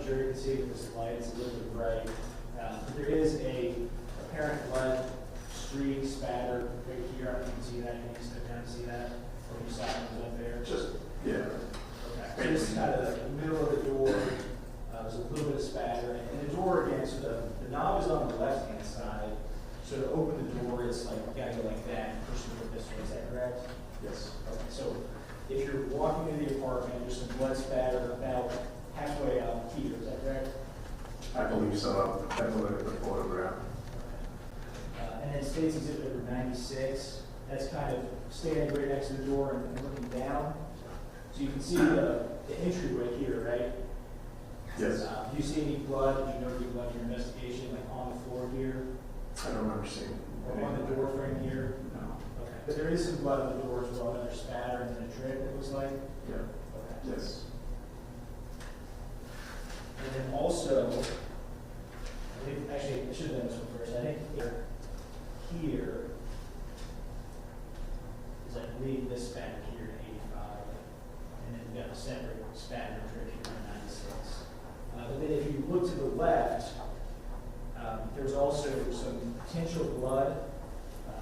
the jury can see with this light, it's a little bit bright. But there is a apparent blood streak spatter right here. I don't know if you can see that. Can you step down and see that? Or you saw it up there? Just, yeah. Okay. So this is kind of the middle of the door. There's a little bit of spatter. And the door, again, so the knob is on the left-hand side. So to open the door, it's like, you gotta go like that and push the door this way. Is that correct? Yes. Okay. So if you're walking into the apartment, there's some blood spatter about halfway out here. Is that correct? I believe so. I have to look at the photograph. And then State's Exhibit number 96, that's kind of standing right next to the door and looking down. So you can see the entryway here, right? Yes. Do you see any blood? Did you know any blood in your investigation, like on the floor here? I don't remember seeing. Or on the door frame here? No. Okay. But there is some blood on the door as well, another spatter and then a drip, it looks like? Yeah. Okay. Yes. And then also, I think, actually, I should have done this one first. I think here is, I believe, this spatter here in 85, and then we've got a separate spatter drip here in 96. But then if you look to the left, there's also some potential blood,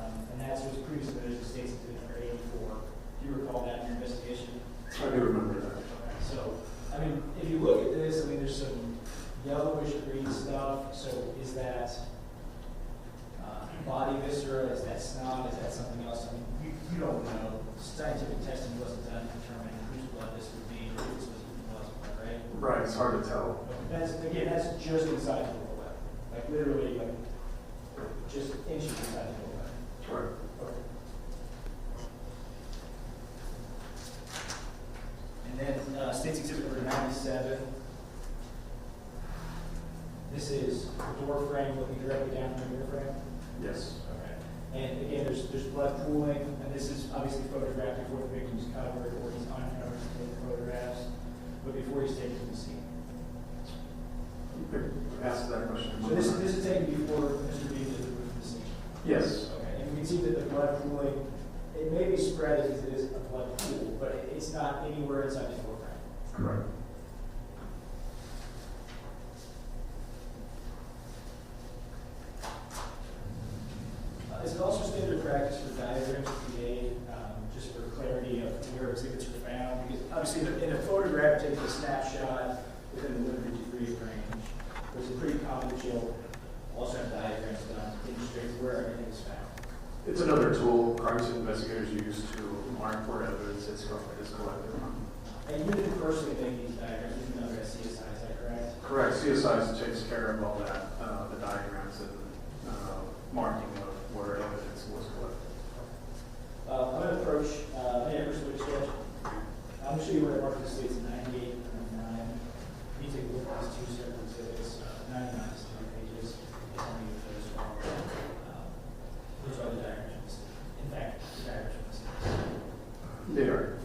and that's what's previously noted as State's Exhibit number 84. Do you recall that in your investigation? I do remember that. Okay, so, I mean, if you look at this, I mean, there's some yellowish green stuff. So is that body viscera? Is that snot? Is that something else? I mean, you don't know. Scientific testing wasn't done to determine whose blood this would be, or if this was even blood, right? Right, it's hard to tell. That's, again, that's just inside the doorway. Like literally, like just inches inside the doorway. Right. Okay. And then State's Exhibit number 97. This is the door frame looking directly down from the door frame. Yes. Okay. And again, there's blood pooling, and this is obviously photographed before the victim's covered or he's uncovered to take the photographs, but before he's taken to the scene. You could ask that question. So this is taken before Mr. B did the scene. Yes. Okay. And you can see that the blood pooling, it may be spread as it is a blood pool, but it's not anywhere inside the door frame. Correct. Is it also standard practice for diagrams to be made, just for clarity of where exhibits are found? Because obviously in a photograph, it takes a snapshot within the limited degree of range, which is pretty common that you'll also have diagrams done to demonstrate where everything is found. It's another tool crime scene investigators use to mark where evidence is collected. And you didn't personally make these diagrams, you know, as CSI, is that correct? Correct. CSI takes care of all that, the diagrams and marking of where evidence was collected. I'm going to approach Amherst with a sketch. I'm going to show you where I marked the states in 98 and 99. You take a look at these two separate exhibits. 99 is 3 pages. Tell me if those are the diagrams. In fact, the diagrams are the same. They are.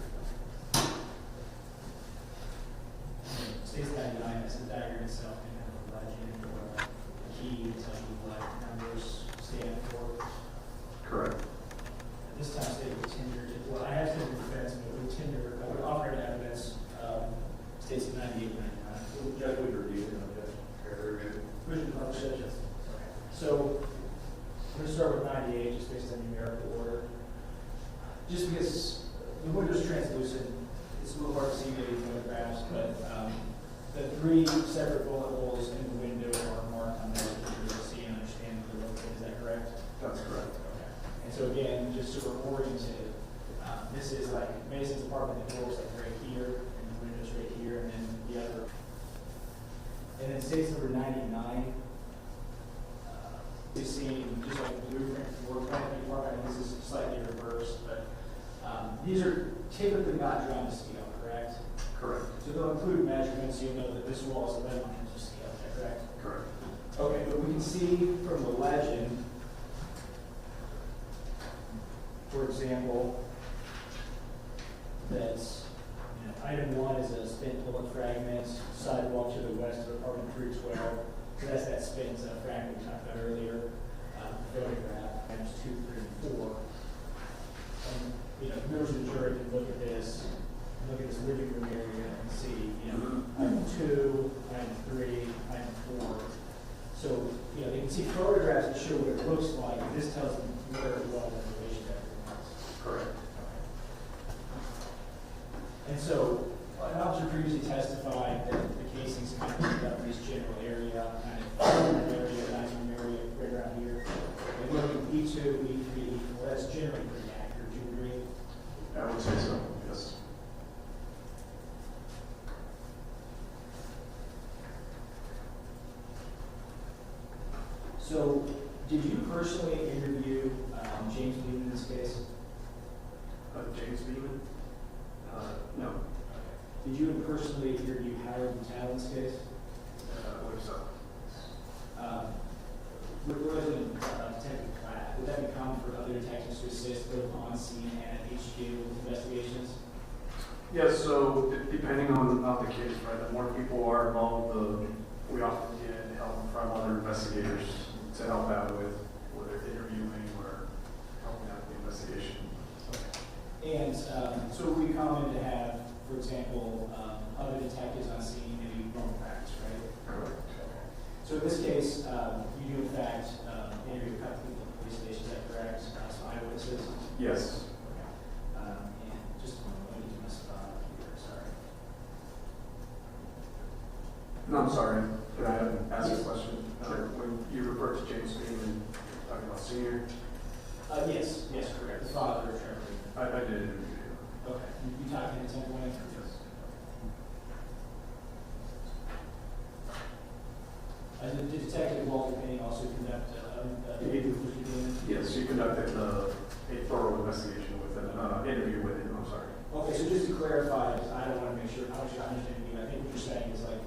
States 99 is the diagram itself, and have a legend or a key to tell you what numbers stand for. Correct. At this time, state with Tinder, well, I have Tinder defense, but with Tinder, I would offer an evidence, states of 98, 99. Judge, we reviewed it, Judge. Very good. Commission published it. Okay. So, we're going to start with 98, just based on numerical order. Just because the window's translucent, it's a little hard to see maybe photographs, but the 3 separate bullet holes in the window are marked on there so you can see and understand where they're located. Is that correct? That's correct. Okay. And so again, just so we're oriented, this is like Mason's apartment, the door's like right here, and the window's right here, and then the other. And then states number 99, is seen just like the blueprint for the apartment. This is slightly reversed, but these are typically not drawn to scale, correct? Correct. So they'll include measurements, so you'll know that this wall is 11 inches to scale, is that correct? Correct. Okay, but we can see from the legend, for example, that item 1 is a spent bullet fragment, sidewalk to the west of apartment 312. So that's that spent fragment we talked about earlier. Photograph, items 2, 3, and 4. Members of the jury can look at this living room area and see, item 2 2, item 3, item 4. So, you know, they can see photographs that show what it looks like. This tells them where it was in relation to everything else. Correct. And so, an officer previously testified that the casings have been picked up in this general area, kind of area, dining room area, right around here. And looking at E2, E3, E4, that's generally pretty accurate. Do you agree? I would say so, yes. So, did you personally interview James Beaman in this case? James Beeman? No. Did you personally interview Howard Patel in this case? I believe so. We're in a detective class. Would that be common for other detectives to assist both on scene and at HQ investigations? Yes, so depending on the case, right, the more people are involved, we often get help from other investigators to help out with whether interviewing or helping out with the investigation. And so it would be common to have, for example, other detectives on scene, maybe normal practice, right? Correct. So in this case, you do in fact interview a couple people at the police station, is that correct? Some eyewitnesses? Yes. And just a moment, let me do my spot here, sorry. No, I'm sorry. Could I ask a question? Sure. When you refer to James Beeman, talking about senior, Yes, correct. The father of Trevor. I did interview him. Okay. You talked to him at some point? Yes. Did Detective Walter Penny also conduct interview with you? Yes, you conducted a thorough investigation with him, interview with him, I'm sorry. Okay, so just to clarify, because I don't want to make sure, I want you to understand you, I think what you're saying is like,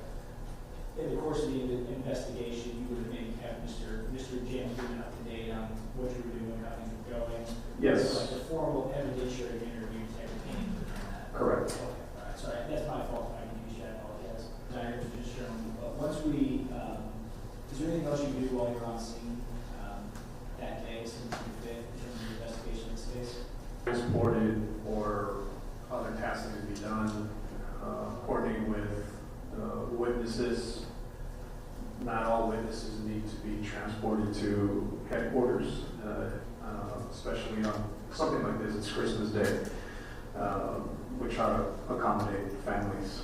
in the course of the investigation, you would have maybe kept Mr. James Beeman up to date on what you were doing, how things were going. Yes. So like the formal evidentiary interview, Detective Penny would have done that. Correct. Okay, all right, sorry, that's my fault, I confused you, I apologize. I was just showing, but once we, is there anything else you do while you're on scene that day, since you fit in terms of your investigation in this case? Transported or other tasks that need to be done, coordinating with witnesses. Not all witnesses need to be transported to headquarters, especially on something like this. It's Christmas Day. We try to accommodate families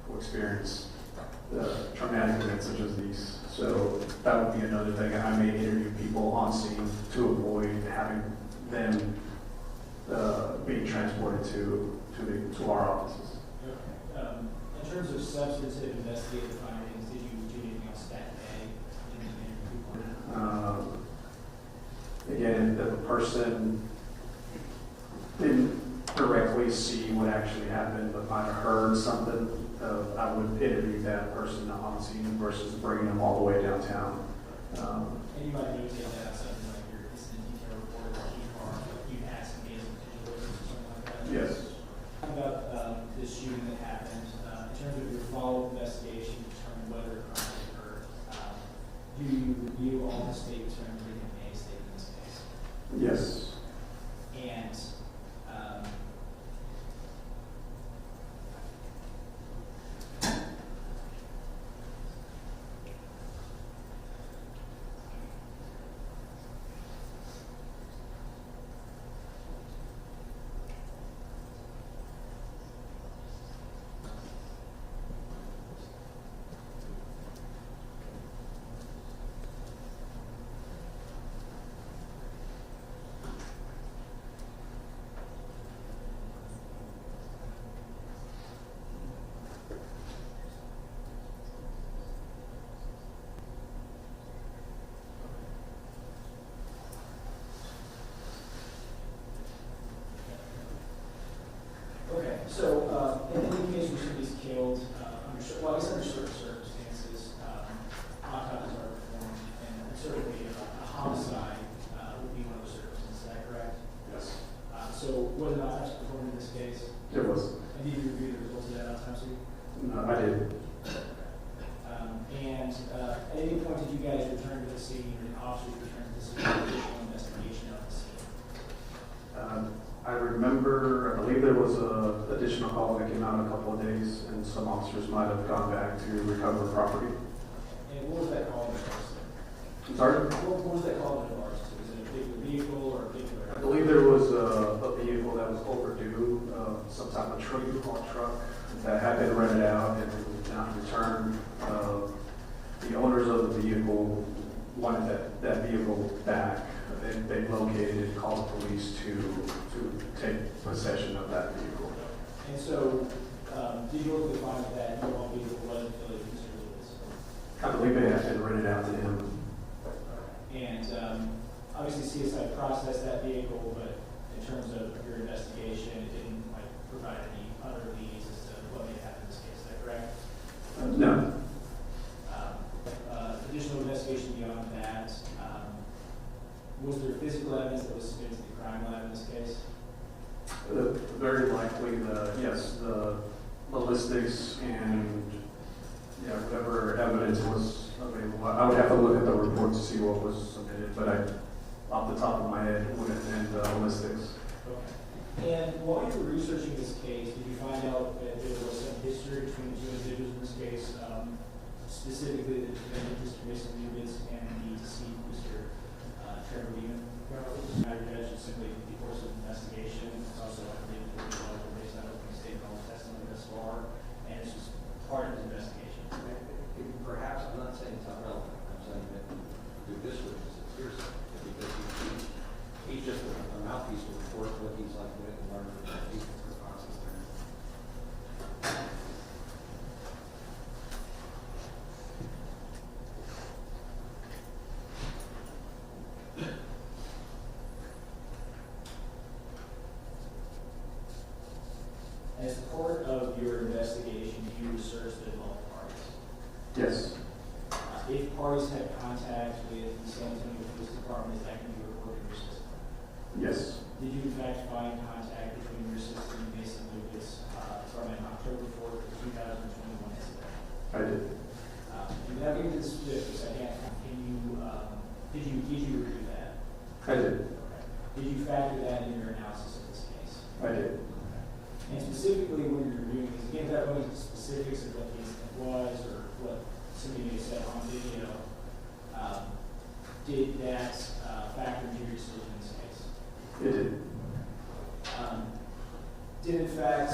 who experience traumatic events such as these. So that would be another thing. I may interview people on scene to avoid having them being transported to our offices. Okay. In terms of substantive investigative findings, did you do anything else that day? Again, if the person didn't directly see what actually happened, but might have heard something, I would interview that person on scene versus bringing them all the way downtown. And you might notate that something like your incident detail report or key card, like you had some amazing visuals or something like that. Yes. Talk about this shooting that happened. In terms of your follow-up investigation, to determine whether a crime occurred, do you review all the statements from everybody that made a statement in this case? Yes. And okay, so in any case where somebody's killed, under certain circumstances, autopsies are performed, and certainly a homicide would be one of those circumstances. Is that correct? Yes. So was an autopsy performed in this case? It was. And did you review the results of that autopsy? No, I did. And at any point did you guys return to the scene, or the officers return to the scene for additional investigation of the scene? I remember, I believe there was a additional call that came out in a couple of days, and some officers might have gone back to recover property. And what was that call in regards to? Sorry? What was that call in regards to? Is it a particular vehicle or a particular? I believe there was a vehicle that was overdue, some type of truck, U-Haul truck, that had been rented out and was not returned. The owners of the vehicle wanted that vehicle back. They located it, called the police to take possession of that vehicle. And so, did you ultimately find that U-Haul vehicle wasn't affiliated with Mr. Lubitz? I believe it had been rented out to him. And obviously CSI processed that vehicle, but in terms of your investigation, it didn't like provide any other leads as to what may happen in this case. Is that correct? No. Additional investigation beyond that, was there physical evidence that was submitted to the crime lab in this case? Very likely, the ballistics and whatever evidence was available. I would have to look at the report to see what was submitted, but off the top of my head, it would have been the ballistics. Okay. And while you were researching this case, did you find out that there was some history between the two individuals in this case, specifically the defendant, Mr. Mason Lubitz, and the deceased, Mr. Trevor Lehman? Matter judge is simply the course of investigation. It's also, I believe, based on opening statement, all testimony thus far, and it's just part of his investigation. Perhaps, I'm not saying it's not relevant, I'm saying that do this witness, it's hearsay, because he's just a mouthpiece to report what he's like with and learn from the process there. As part of your investigation, you researched the involved parties. Yes. If parties had contact with the San Antonio Police Department, is that going to be recorded in your system? Yes. Did you in fact find contact between your system and Mason Lubitz from an October 4th, 2021 incident? I did. Without getting into the specifics, did you review that? I did. Okay. Did you factor that in your analysis of this case? I did. And specifically when you're reviewing this, again, without going into specifics of what the incident was or what somebody may have said on video, did that factor into your decision in this case? It did. Did in fact,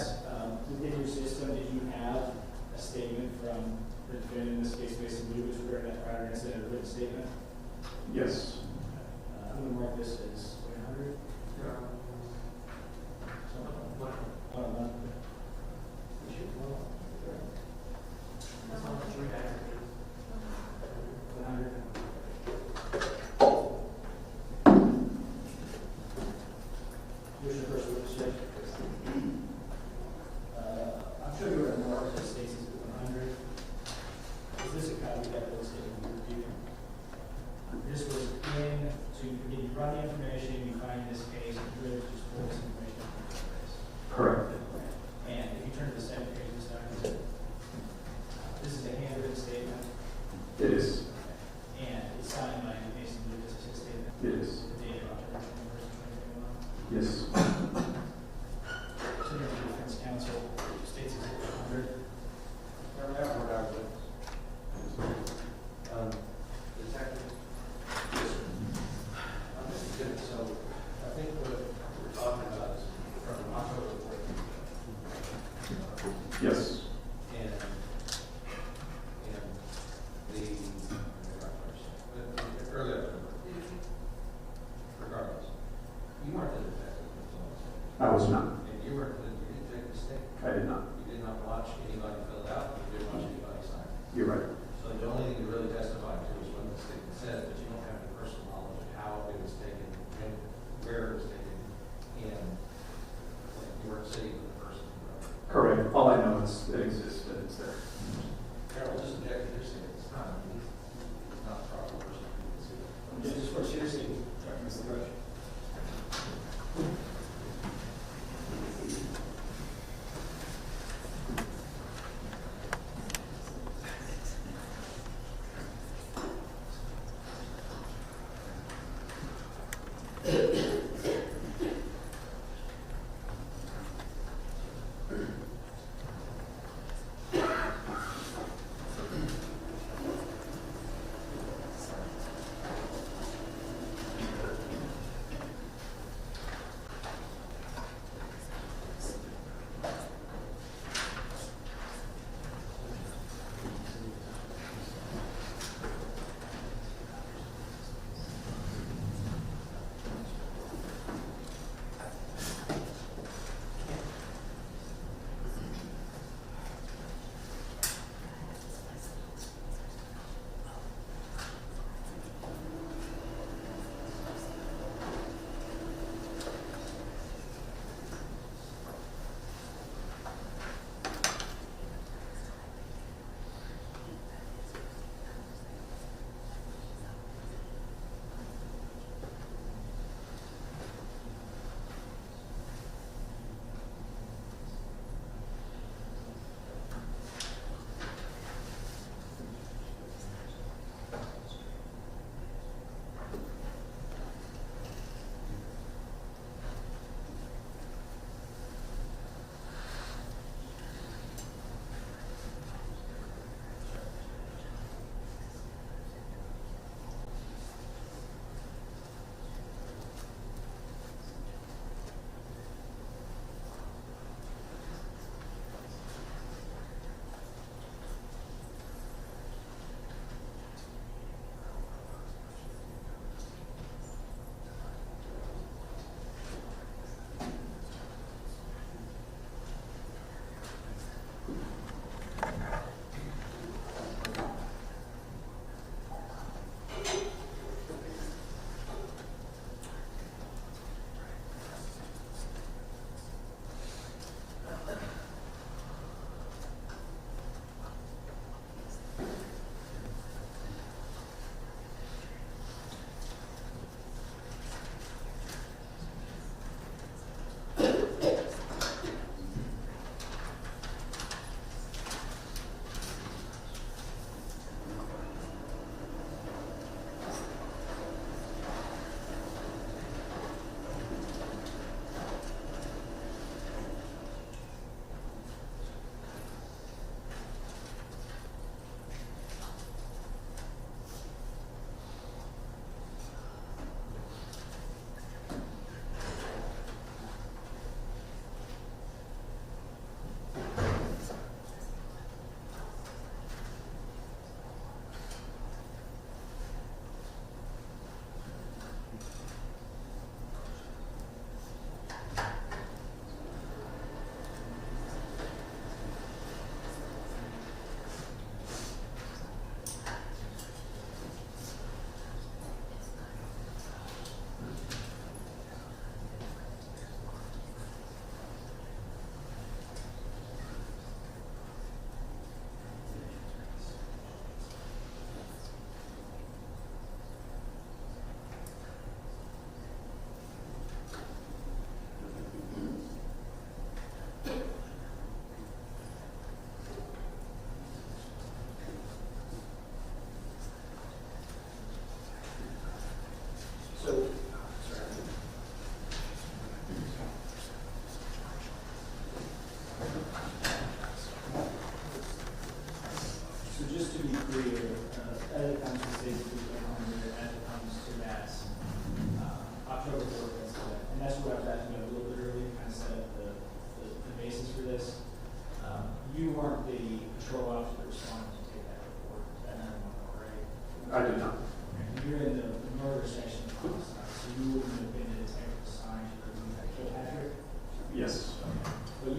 within your system, did you have a statement from the defendant, in this case, Mason Lubitz, regarding that prior incident, a written statement? Yes. I'm going to mark this as 100. Where's your first witness check? I'm sure you were at more that states it's 100. Is this a copy of that witness statement you reviewed? This was in, so you run the information, you find this case, and you really just pull this information up from this case. Correct. And if you turn to the second page of this document, this is a handwritten statement. It is. And it's signed by Mason Lubitz as his statement. It is. The date of October 21st, 2021. Yes. Senior Defense Counsel states it's 100. Detective. So I think what we're talking about is from October 4th. Yes. And the early October. Regardless, you weren't the detective. I was not. And you didn't take the state. I did not. You did not watch anybody fill it out. You didn't watch anybody sign it. You're right. So the only thing you really testify to is what the statement says, but you don't have any personal knowledge of how it was taken, when, where it was taken, and you weren't sitting with the person. Correct. All I know is it exists, that it's there. Carol, just object to your statement. It's not a proper person to consider. Just for seriously, Mr. Roach.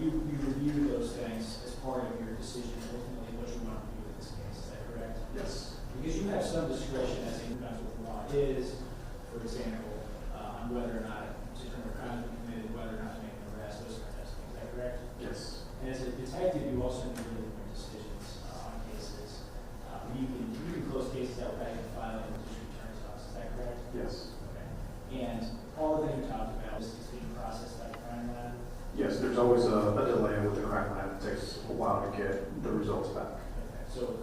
you review those things as part of your decision, ultimately what you want to do with this case, is that correct? Yes. Because you have some discretion as sometimes what the law is, for example, on whether or not to determine a crime has been committed, whether or not to make an arrest, those kinds of things, is that correct? Yes. And as a detective, you also need to really make decisions on cases. You can close cases out without even filing with the district attorney's office, is that correct? Yes. Okay. And all the things you talked about is being processed by the crime lab. Yes, there's always a delay with the crime lab. It takes a while to get the results back. Okay. So,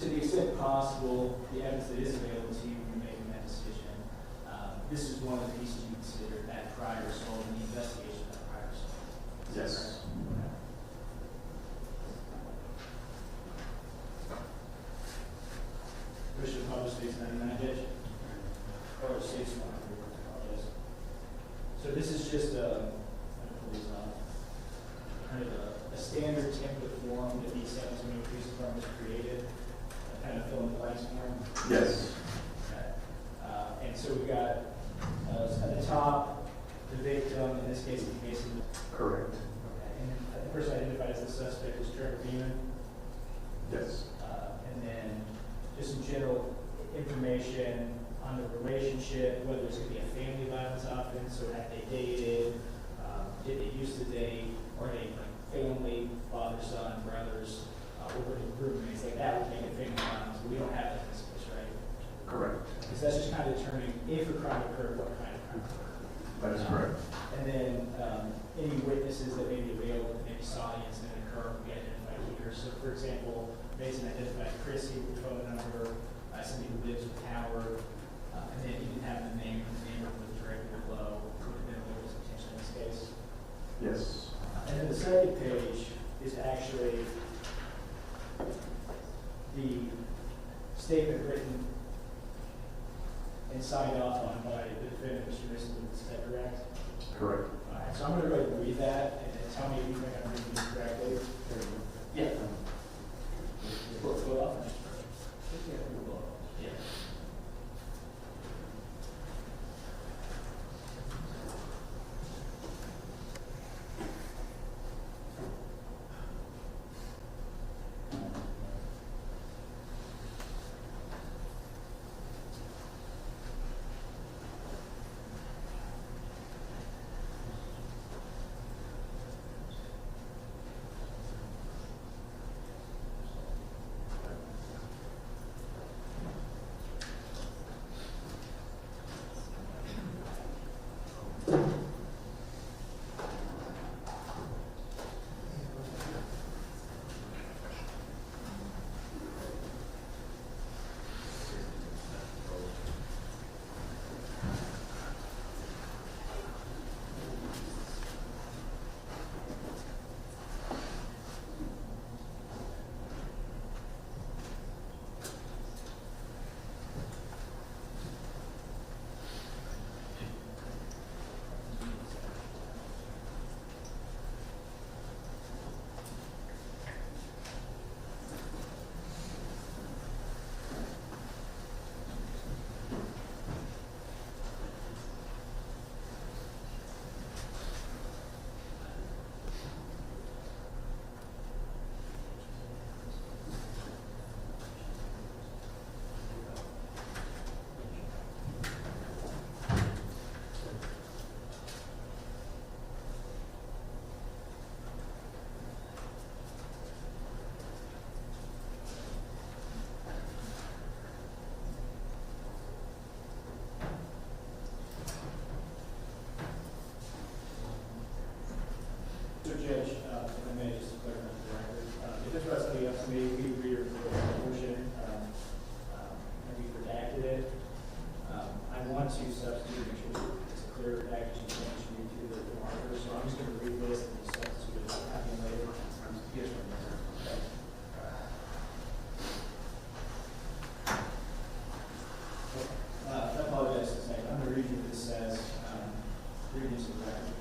to the extent possible, the evidence that is available to you when you're making that decision, this is one of the pieces you consider that prior assault and the investigation of that prior assault. Is that Yes. correct? Okay. Wish to publish these 99 days? Or states one, I apologize. So this is just kind of a standard template form that the San Antonio Police Department has created, kind of fill in the blanks form. Yes. Okay. And so we've got at the top, the victim, in this case, Mason. Correct. Okay. And then the person identified as the suspect is Trevor Beeman. Yes. And then just some general information on the relationship, whether it's going to be a family violence offense, or have they dated, did they used to date, or are they like family, father, son, brothers, or roommates, like that would make it family violence. We don't have that in this case, right? Correct. Because that's just kind of determining if a crime occurred, what kind of crime occurred. That is correct. And then any witnesses that may be available that maybe saw the incident occur will be identified here. So, for example, Mason identified Chrissy with the phone number, somebody who lives with Howard, and then he didn't have the name of the neighborhood directly below, would have been a witness potentially in this case. Yes. And then the second page is actually the statement written and signed off on by the defendant, Mr. Mason Lubitz. Is that correct? Correct. All right, so I'm going to go ahead and read that and then tell me if you think I'm reading it correctly. Yeah. Go off. Yeah. So, Judge, if I may just clarify the record, if this was something else to me, we agree with the motion, and we redacted it. I want to substitute, make sure it's a clear redaction, change to the marker, so I'm just going to read this and just substitute it, copy it later. Yes, okay. I apologize for a second. I'm going to read you what this says, reading this in the record.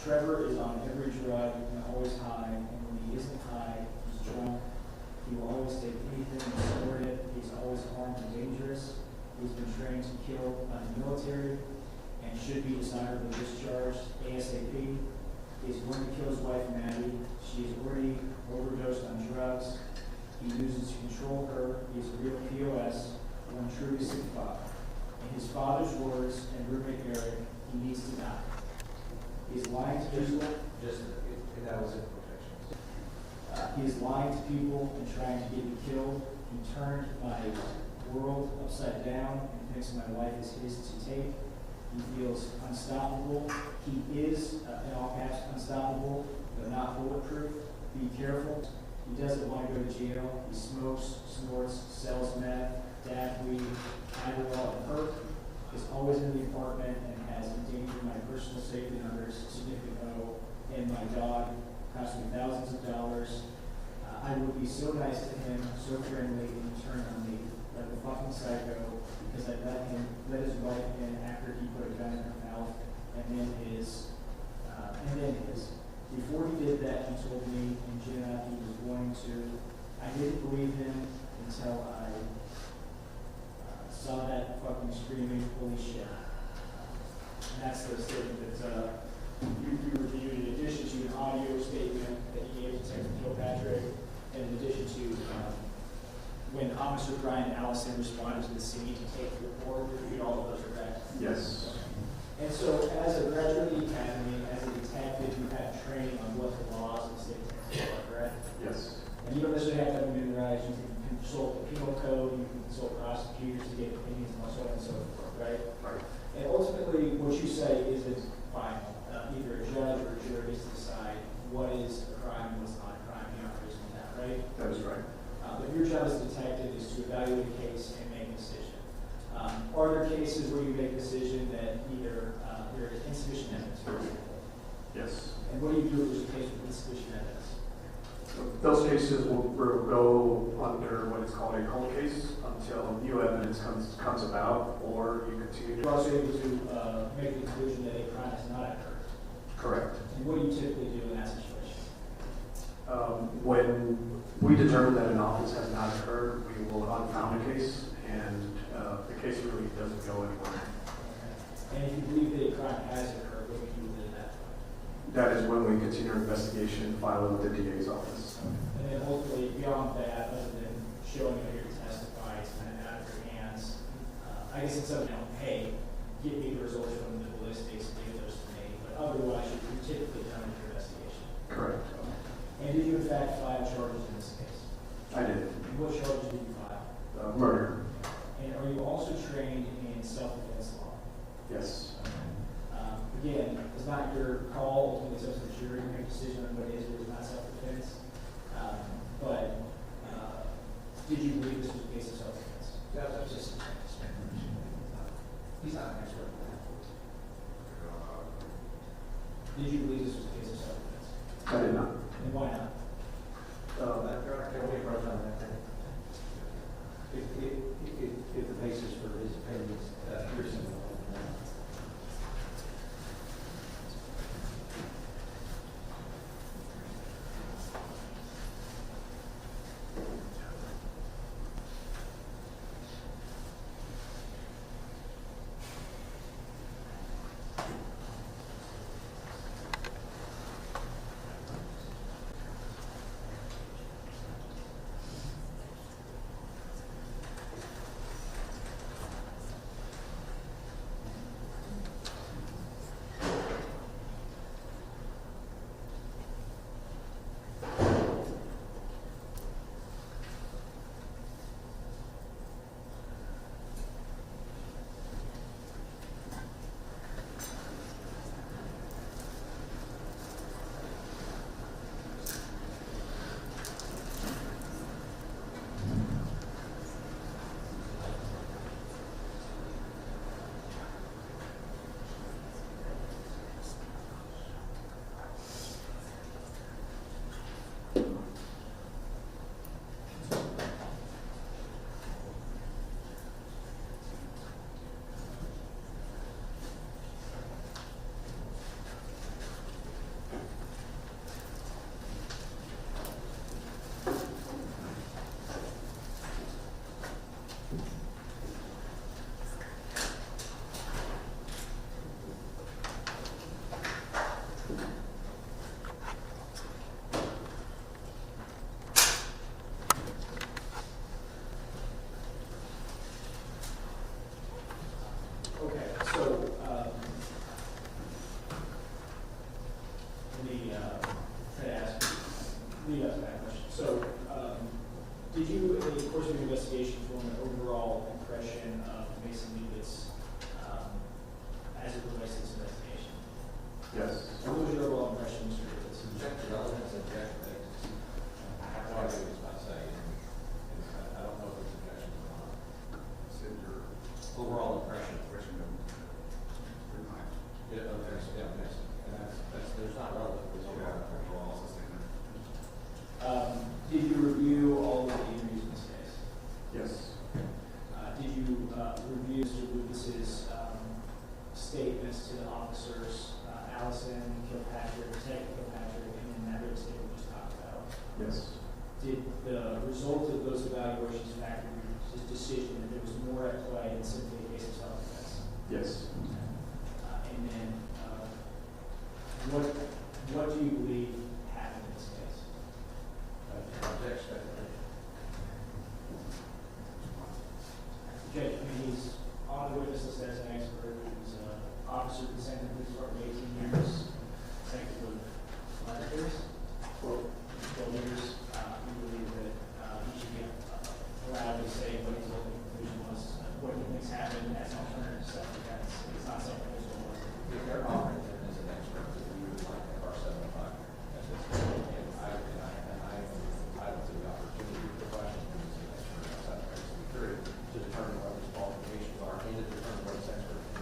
Trevor is on every drug He is lying to people and trying to get me killed. He turned my world upside down and thinks my life is his to take. He feels unstoppable. He is, in all caps, unstoppable, but not bulletproof. Be careful. He doesn't want to go to jail. He smokes, snorts, sells meth, dab weed, Adderall, and perk. Is always in the apartment and has endangered my personal safety and others' significant O, and my dog, cost me thousands of dollars. I would be so nice to him, so friendly, and he turned on me like a fucking psycho because I let his wife in after he put a gun in her mouth, and then his. Before he did that, he told me and Jenna he was going to. I didn't believe him until I saw that fucking screaming, holy shit. And that's the statement that you reviewed in addition to an audio statement that he gave to Detective Kilpatrick, and in addition to when Officer Brian Allison responded to the scene to take the report, reviewed all of those, correct? Yes. And so as a graduate of the academy, as a detective, you have training on what the laws of the state of Texas are, correct? Yes. And you don't necessarily have to have them memorized. You can consult the penal code, you can consult prosecutors to get opinions and so on and so forth, right? Right. And ultimately, what you say is it's final. Either a judge or a jury gets to decide what is a crime and what's not a crime beyond reasonable doubt, right? That is right. But your job as a detective is to evaluate a case and make a decision. Are there cases where you make a decision that either there is insufficient evidence, for example? Yes. And what do you do if there's a case with insufficient evidence? Those cases will go under what is called a cold case until new evidence comes about, or you continue You're to. also able to make the conclusion that a crime has not occurred. Correct. And what do you typically do in that situation? When we determine that an offense has not occurred, we will unfound a case, and the case really doesn't go anywhere. Okay. And if you believe that a crime has occurred, what do you do with it at that point? That is when we continue our investigation and file it with the DA's office. And then hopefully beyond that, other than showing that you're testifying, it's kind of out of your hands. I guess it's something, hey, give me the results from the ballistics, give those to me. But otherwise, you're typically done with your investigation. Correct. And did you in fact file charges in this case? I did. And what charges did you file? Murder. And are you also trained in self-defense law? Yes. Again, it's not your call, ultimately it's up to the jury to make a decision on what is or is not self-defense. But did you believe this was a case of self-defense? That's just, he's not an expert in that. Did you believe this was a case of self-defense? I did not. And why not? If the basis for his opinion is reasonable. lead up to that question. So, did you, in the course of your investigation, form an overall impression of Mason Lubitz as it relates to this investigation? Yes. So what was your overall impression, Mr. Lubitz? Subjective relevance, objective basis. I have no idea what it's about to say. I don't know if it's objection or not. Said your Overall impression. question of your mind. Yeah, okay, so, yeah, yes. And that's, there's not relevant to this overall impression. We're also saying that. Did you review all of the interviews in this case? Yes. Did you review Mr. Lubitz's statements to the officers, Allison, Kilpatrick, Detective Kilpatrick, and then that written statement we just talked about? Yes. Did the result of those evaluations factor in his decision that there was more at play than simply a case of self-defense? Yes. And then, what do you believe happened in this case? Objection. Judge, I mean, he's on the witness list as an expert. He's an officer consented to for 18 years, consecutive life years, 12 years. We believe that he should be allowed to say what his ultimate conclusion was, what he thinks happened as an alternative to self-defense. It's not self-defense, was it? If they're offering him as an expert, then we would like to have our 75 as his and I am entitled to the opportunity to provide him as an expert outside of the jury to determine what his qualifications are and to determine what his expert is.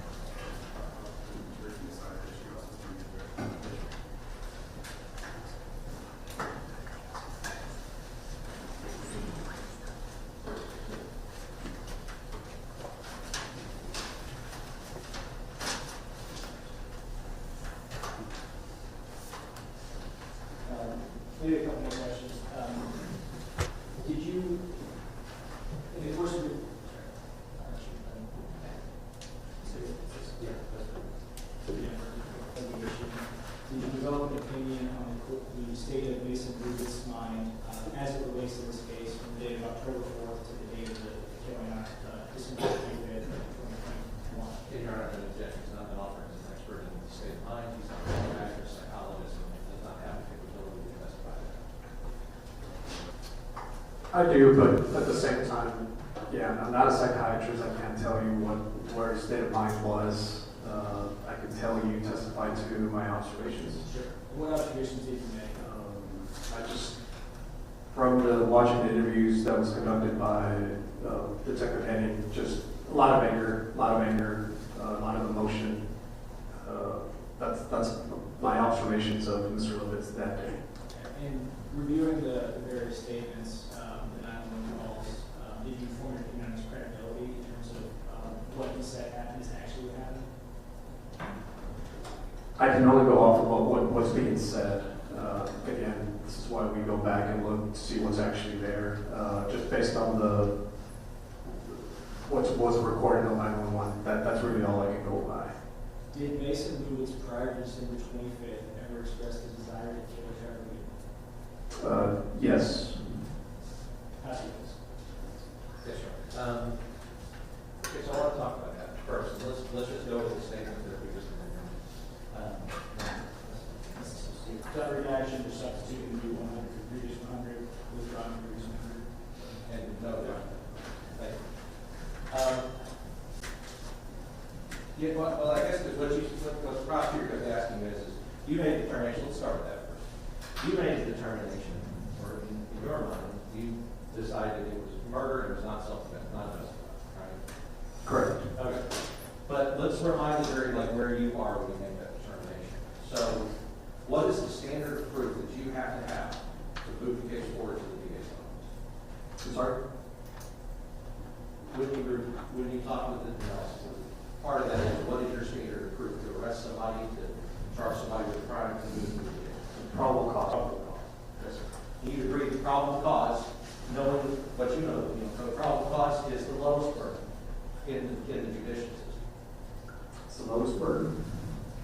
Maybe a couple more questions. Did you, in the course of your, did you develop an opinion on the state of Mason Lubitz's mind as it relates to this case from the date of October 4th to the date of the killing on December 25th, 2021? In your honor, an objection is not been offered as an expert in the state of mind. He's not a psychiatrist, psychologist, and does not have the capability to testify to that. I do, but at the same time, yeah, I'm not a psychiatrist. I can't tell you where his state of mind was. I can tell you, testify to my observations. Sure. What observations did you make? I just, from the watching the interviews that was conducted by Detective Henning, just a lot of anger, a lot of emotion. That's my observations of Mr. Lubitz that day. In reviewing the various statements, the 911 calls, did you form your opinion on his credibility in terms of what he said happened is actually what happened? I can only go off of what's being said. Again, this is why we go back and look to see what's actually there. Just based on what was recorded on 911, that's really all I can go by. Did Mason Lubitz prior to December 25th ever express his desire to kill Charlie? Yes. How's he was? Yes, sir. Okay, so I want to talk about that first. Let's just go with the statement that we just made. Gut reaction to substituting new 100, previous 100, withdrawing previous 100. And no doubt. Thank you. Yeah, well, I guess what the prosecutor is asking is you made a determination. Let's start with that first. You made the determination, or in your mind, you decided it was murder and it was not self-defense, not justified, right? Correct. Okay. But let's remind the jury like where you are when you make that determination. So, what is the standard of proof that you have to have to move the case forward to the DA's office? I'm sorry? When you talk with the analysis, part of that is what is your standard of proof to arrest somebody, to charge somebody with a crime, to move to the DA? Probable cause. Probable cause. Yes, sir. Do you agree the probable cause, knowing what you know, the probable cause is the lowest burden in the judicial system? It's the lowest burden.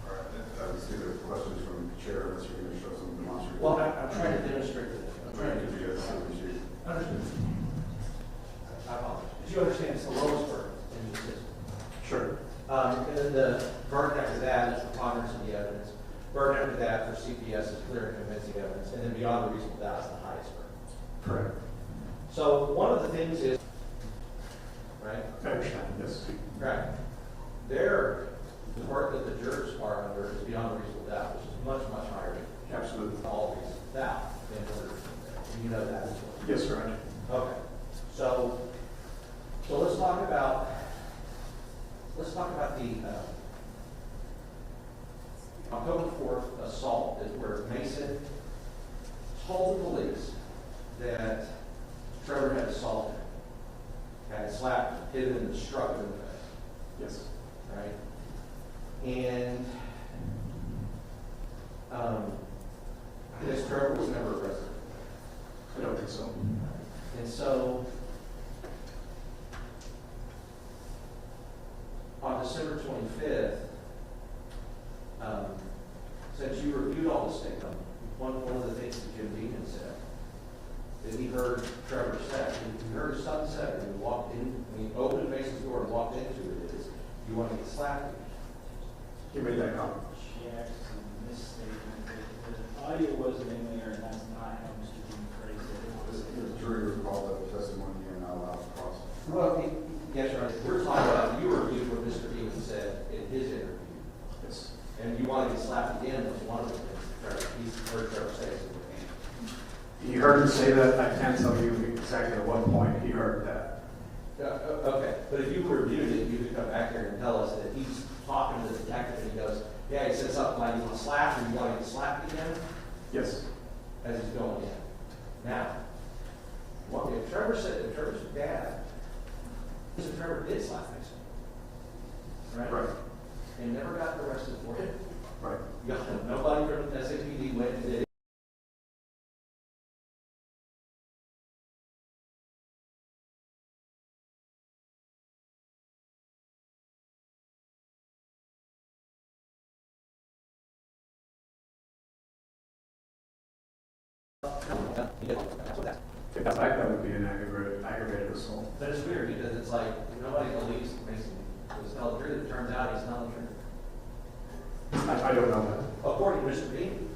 All right, I see the questions from the chair, unless you're going to show some demonstration. Well, I'm trying to demonstrate that. I'm trying to do that. understand. I apologize. Did you understand it's the lowest burden in the system? Sure. And then the burden after that is preponderance of the evidence. burden after that for CPS is clear and convincing evidence, and then beyond a reasonable doubt is the highest burden. Correct. So one of the things is, right? I understand, yes. Right. Their, the work that the jurors are under is beyond a reasonable doubt, which is much, much higher than Absolutely. all reasonable doubt in order, and you know that as well. Yes, sir. Okay. So let's talk about the October 4th assault, is where Mason told the police that Trevor had assaulted him, had slapped him, hit him, and struck him in the face. Yes. Right? And this Trevor was never arrested. I don't think so. And so, on December 25th, since you reviewed all the statement, one of the things that Jim Deegan said, that he heard Trevor say, he heard his son say, when he walked in, when he opened Mason's door and walked into it, is, you want to get slapped? He made that comment. Jackson misstatement. The audio wasn't in there, and that's not how Mr. Dean phrased it. The jury recalled that testimony and not allowed to cross. Well, yes, Your Honor. We're talking about, you reviewed what Mr. Deegan said in his interview. Yes. And you want to get slapped again was one of the things Trevor, he's heard Trevor say. He heard him say that. I can't tell you exactly at what point he heard that. Okay, but if you reviewed it, you could come back here and tell us that he's talking to the detective and he goes, yeah, he said something like, you want to slap or you want to get slapped again? Yes. As he's going in. Now, what if Trevor's dad, Mr. Trevor did slap Mason, right? Right. And never got arrested for it. Right. Nobody from SAPD went and did it. In fact, that would be an aggravated assault. But it's weird because it's like nobody believes Mason was telling the truth. It turns out he's telling the truth. I don't know that. According to Mr. Dean,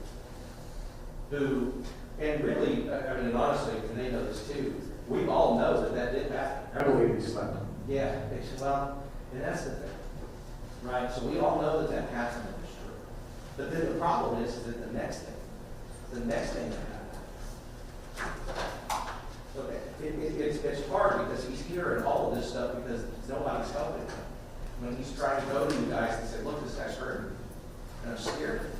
who, and really, I mean, honestly, and they know this too, we all know that that did happen. I believe he slept. Yeah, it's, well, and that's the thing, right? So we all know that that happened and it's true. But then the problem is that the next thing that happened. Okay, it's hard because he's hearing all of this stuff because nobody's helping him. When he's trying to go to you guys and say, look, this guy's hurting, and I'm scared.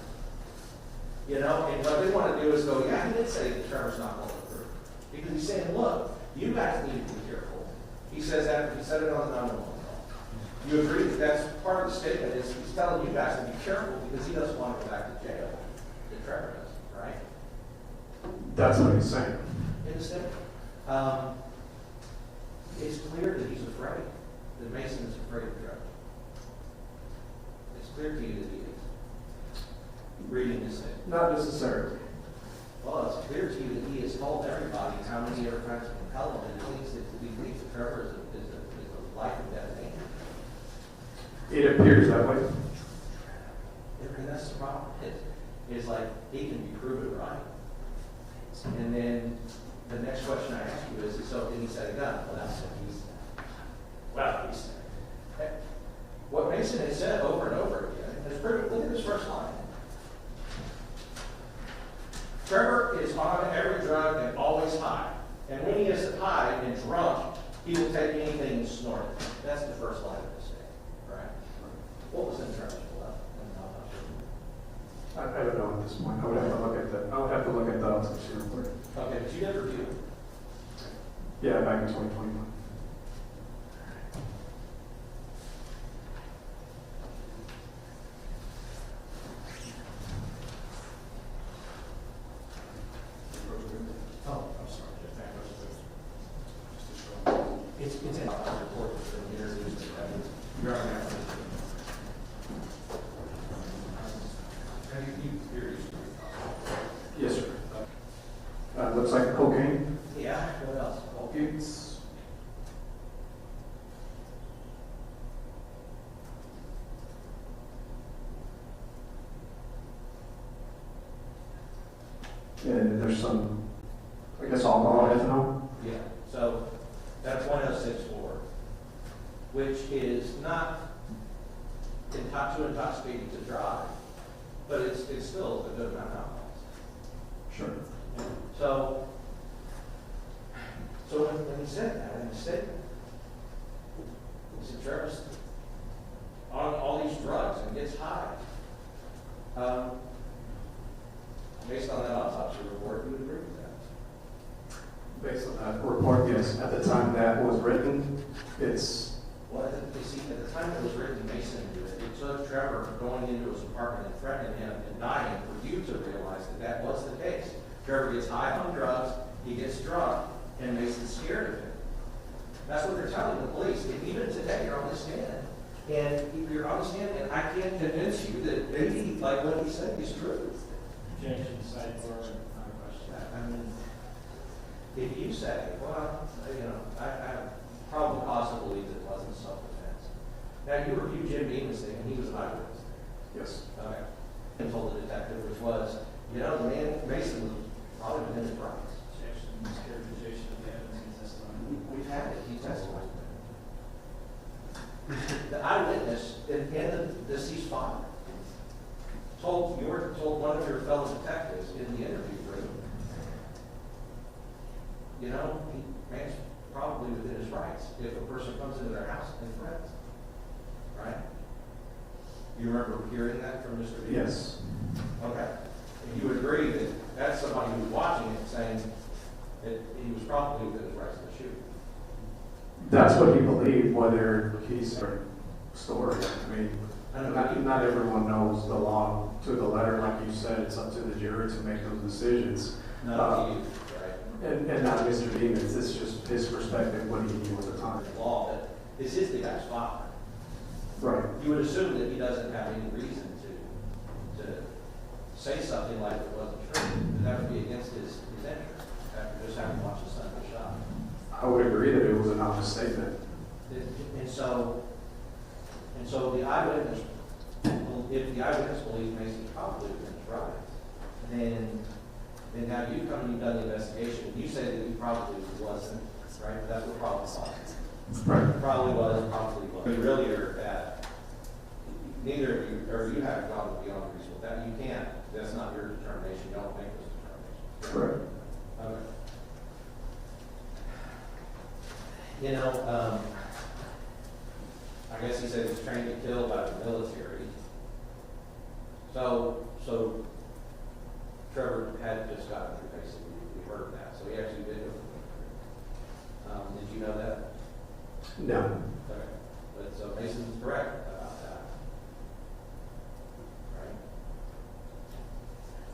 You know, and what they want to do is go, yeah, he did say that Trevor's not going through. Because he's saying, look, you guys need to be careful. He says that, he said it on the 911 call. You agree that that's part of the statement is he's telling you guys to be careful because he doesn't want to go back to jail. That Trevor does, right? That's what he's saying. In the statement. It's clear that he's afraid, that Mason is afraid of Trevor. It's clear to you that he is. Reading this statement. Not necessarily. Well, it's clear to you that he has told everybody how many other times to compel him, and he thinks that Trevor is a life and death man. It appears that way. And that's the problem. It's like he can be proven right. And then the next question I ask you is, so did he set a gun? Well, that's what he said. Well, he said. What Mason has said over and over again is pretty, look at this first line. Trevor is on every drug and always high. And when he is high and drunk, he will take anything and snort it. That's the first line of the statement, right? What was in Trevor's blood? I don't know at this point. I would have to look at the autopsy report. Okay, but you did review it. Yeah, back in 2021. Oh, I'm sorry. It's in our report that's been introduced. You're on that. Have you Yes, sir. Looks like cocaine. Yeah, what else? It's there's some, I guess, alcohol, ethanol. Yeah, so that's 0.064, which is not too intoxicating to drive, but it's still a good amount of alcohol. Sure. So when he said that in the statement, he said, Trevor's on all these drugs and gets high. Based on that autopsy report, you would agree with that? Based on that report, yes. At the time that was written, it's, Well, you see, at the time it was written, Mason knew it. It took Trevor going into his apartment and threatening him and dying for you to realize that that was the case. Trevor gets high on drugs, he gets drunk, and Mason's scared of him. That's what they're telling the police. And even today, you're on the stand, and you're on the stand, and I can't convince you that maybe, like what he said is true. James should decide for another question. I mean, if you say, well, I probably cause to believe that it wasn't self-defense. Now, you reviewed Jim Beamon's thing, and he was an eyewitness. yes. Okay. And told the detective, which was, the man, Mason, was probably within his rights. Objection, mischaracterization of the evidence and testimony. We've had it, he testified. The eyewitness in the deceased father told one of your fellow detectives in the interview room, man's probably within his rights if a person comes into their house and threatens, right? You remember hearing that from Mr. Beaton? Yes. Okay. And you would agree that that's somebody who was watching it saying that he was probably within his rights to shoot. That's what he believed, whether he's a story. I mean, I don't know. not everyone knows the law to the letter. Like you said, it's up to the jury to make those decisions. Not you, right? And not Mr. Demons. It's just his perspective, what he knew at the time. Law that this is the guy's father. Right. You would assume that he doesn't have any reason to say something like it wasn't true. And that would be against his interest after just having watched his son get shot. I would agree that it was an honest statement. And so the eyewitness, if the eyewitness believes Mason probably within his rights, then now you come and you've done the investigation. You say that he probably wasn't, right? That's what probably was. Right. Probably was, probably was. You really are at, neither of you, or you have gone beyond reasonable doubt. You can't, that's not your determination. You don't make those determinations. Correct. Okay. I guess he said he was trained to kill by the military. So Trevor had just gotten through basically, we heard that. So he actually did go to the military. Did you know that? No. Okay. But so Mason's correct about that. Right?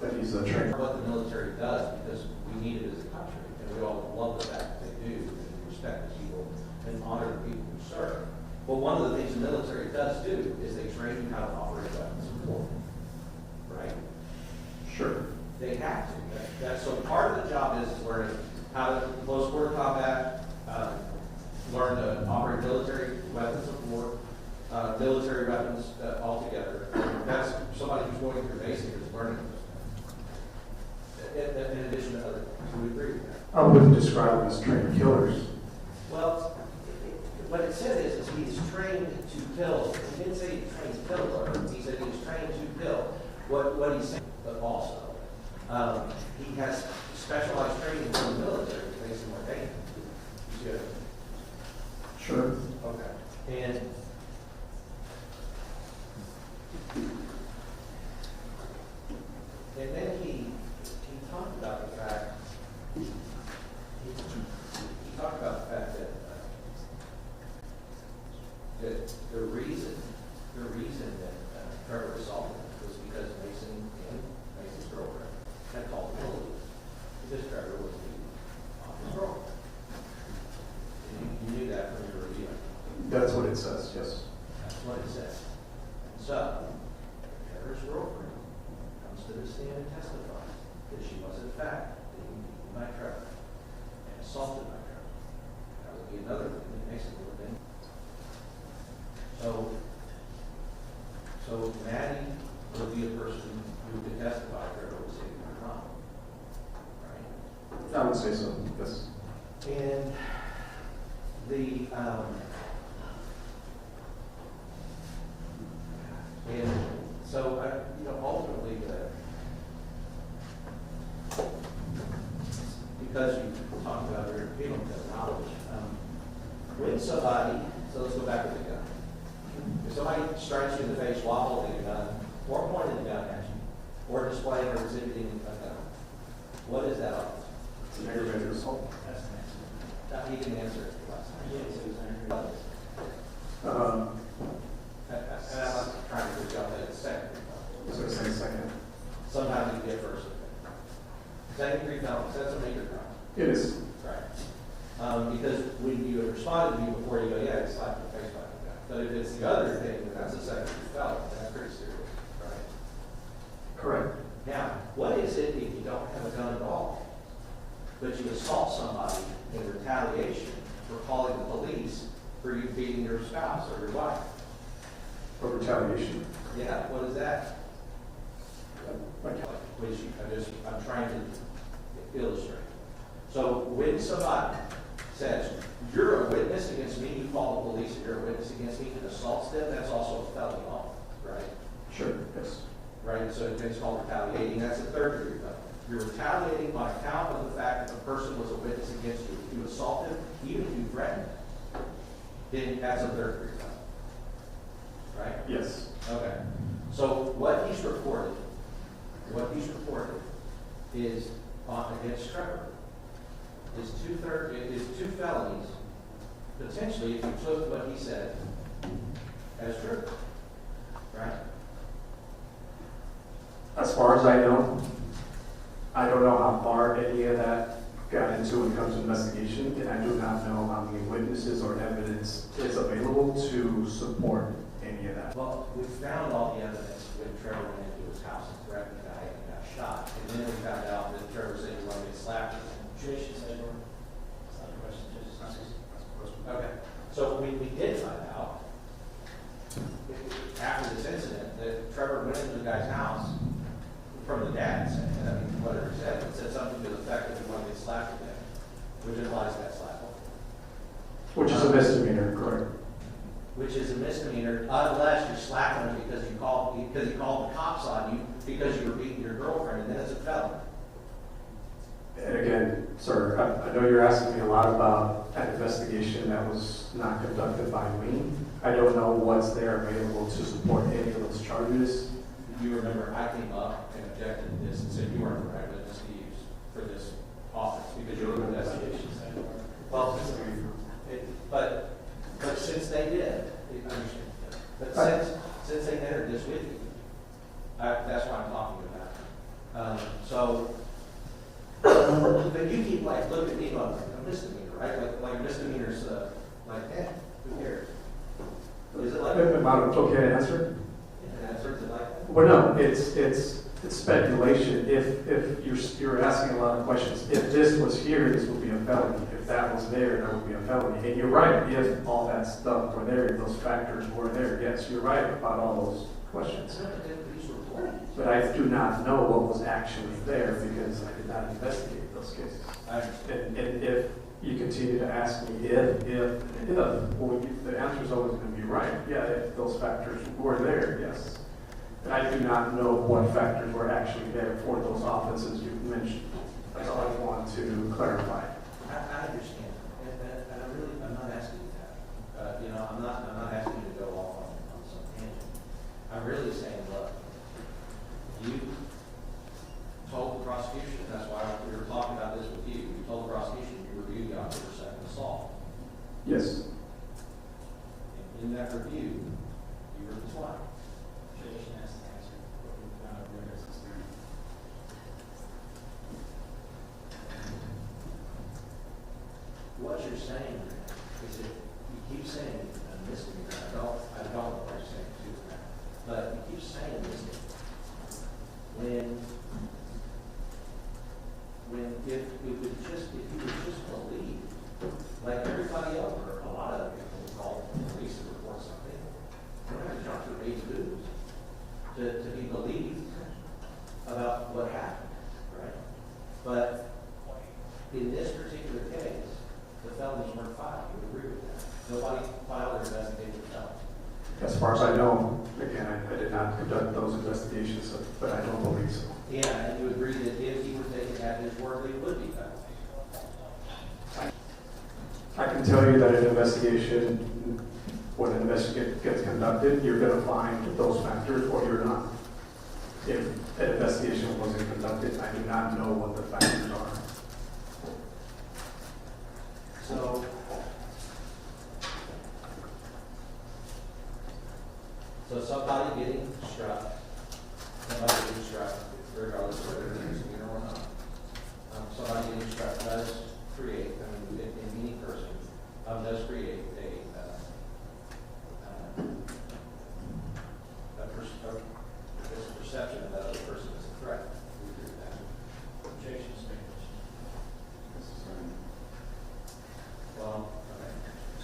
That he's a trainer. What the military does, because we need it as a country, and we all love the fact that they do, and we respect the people and honor the people who serve. But one of the things the military does do is they train you how to operate weapons of war. Right? Sure. They have to. That's so part of the job is learning how to close quarter combat, learn to operate military weapons of war, military weapons altogether. That's somebody who's going through basic is learning those things. In addition to other things, we agree with that. I wouldn't describe them as trained killers. Well, what it said is he's trained to kill. He didn't say he's trained to kill, he said he was trained to kill. What he's saying, but also, he has specialized training from the military to face more danger. You see it? Sure. Okay. And then he talked about the fact he talked about the fact that the reason that Trevor assaulted him was because Mason and Mason's girlfriend had called the police because Trevor was beating off his girlfriend. You knew that from your review. That's what it says, I would say so, yes. And the, and so, ultimately, because you talked about your feeling of knowledge, when somebody, so let's go back to the gun. If somebody strikes you in the face while holding a gun, or pointing a gun at you, or displaying or exhibiting a gun, what is that offense? It's an aggravated assault. That's the next one. He didn't answer it last time. Yeah, so it's aggravated. And I'm not trying to jump at the second. So say second. Sometimes you get first. Second degree felony, that's a major crime. It is. Right. Because when you have responded to me before, you go, yeah, it's slapped in the face by the guy. But if it's the other thing, then that's a second degree felony. That's pretty serious, right? Correct. Now, what is it if you don't have a gun at all, but you assault somebody in retaliation for calling the police for you beating your spouse or your wife? For retaliation. Yeah, what is that? Like, Which I'm trying to illustrate. So when somebody says, you're a witness against me, you call the police and you're a witness against me and assaults them, that's also a felony law, right? sure, yes. Right, so it's called retaliating, that's a third degree felony. You're retaliating on account of the fact that the person was a witness against you. If you assaulted, even if you threatened, then that's a third degree felony. Right? Yes. Okay. So what he's reported is against Trevor is two felonies, potentially if you took what he said as true. Right? As far as I don't know how far any of that got into when it comes to investigation, and I do not know how many witnesses or evidence is available to support any of that. Well, we found all the evidence when Trevor went into his house and threatened the guy and got shot. And then we found out that Trevor said he wanted to get slapped. Trish, is that your, it's not a question, Trish, it's not a question. Okay. So we did find out after this incident that Trevor went into the guy's house from the dad saying, whatever he said, it said something to the effect that he wanted to get slapped again, which implies that slap. Which is a misdemeanor, correct? Which is a misdemeanor unless you're slapping him because he called the cops on you because you were beating your girlfriend, and then it's a felony. And again, sir, I know you're asking me a lot about an investigation that was not conducted by me. I don't know what's there available to support any of those charges. You remember I came up and objected to this and said you weren't the right witness to use for this office because you were an investigation. Well, but since they did, I understand. But since they entered this with you, that's what I'm talking about. But you keep looking at me on a misdemeanor, right? Like misdemeanors, who cares? Is it like? Am I okay to answer? Answers it like that? Well, no, it's speculation. If you're asking a lot of questions, if this was here, this would be a felony. If that was there, that would be a felony. And you're right, if all that stuff were there, those factors were there, yes, you're right about all those questions. But I do not know what was actually there because I did not investigate those cases. And if you continue to ask me well, the answer is always going to be right. Yeah, if those factors were there, yes. And I do not know what factors were actually there for those offenses you mentioned. That's all I want to clarify. I understand, and I'm not asking you that. I'm not asking you to go off on some tangent. I'm really saying, look, you told the prosecution, that's why we were talking about this with you. You told the prosecution you reviewed the October 2nd assault. Yes. And in that review, you were disqualified. Tradition has to answer what we found out there as experience. What you're saying is that you keep saying a misdemeanor. I don't know what you're saying to that, but you keep saying misdemeanor. If you would just believe, like everybody else, or a lot of people would call the police to report something, you don't have to jump through 8 hoops to be believed about what happened, right? But weren't filed. You agree with that? Nobody filed their investigative report. As far as I know, again, I did not conduct those investigations, but I don't believe so. Yeah, and you agree that if he were taken at his word, they would be found. I can tell you that an investigation, when an investigation gets conducted, you're going to find those factors or you're not. If an investigation wasn't conducted, I do not know what the factors are. So somebody getting struck, regardless of whether it's a or not, somebody getting struck does create, any person, does create a perception that other person is a threat. We agree with that. Objection statements. Well, okay.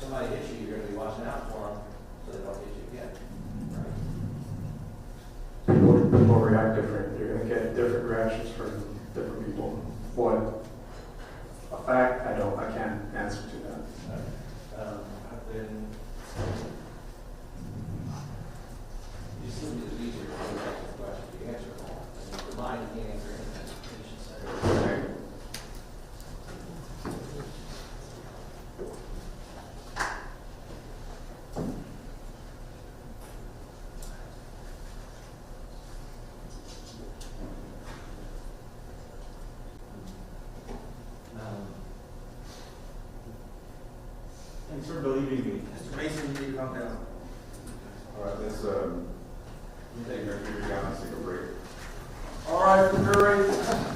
Somebody hits you, you're going to be watching out for them so they don't hit you again. Right? People react different. You're going to get different reactions from different people. What a fact, I can't answer to that. Then you seem to be easier to answer the question. You answer them all. And in your mind, you can't answer anything. Thanks for believing me. Mr. Mason, you come down. All right, let's, take a break. All right, Missouri.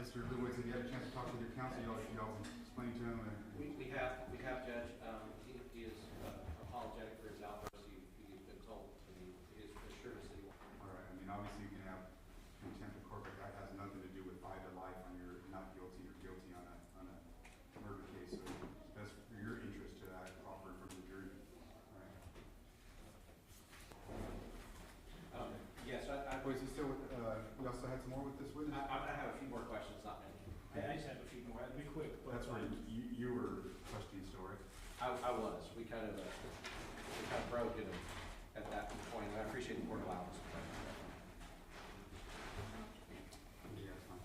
Mr. Lubitz, have you had a chance to talk with your counsel? Y'all explain to him? We have, Judge, he is apologetic for his outburst. He's been told, he is assured us that he won't. All right, I mean, obviously you can have contempt of court, but that has nothing to do with fight or life on your not guilty or guilty on a murder case. So that's for your interest to that offer from the jury. All right. Yes, Oh, is he still with, we also had some more with this witness? I have a few more questions, not many. I just have a few more, I'll be quick. But That's right. You were questioning still, right? I was. We kind of broke it at that point, and I appreciate the board allowing us. Yeah, that's fine.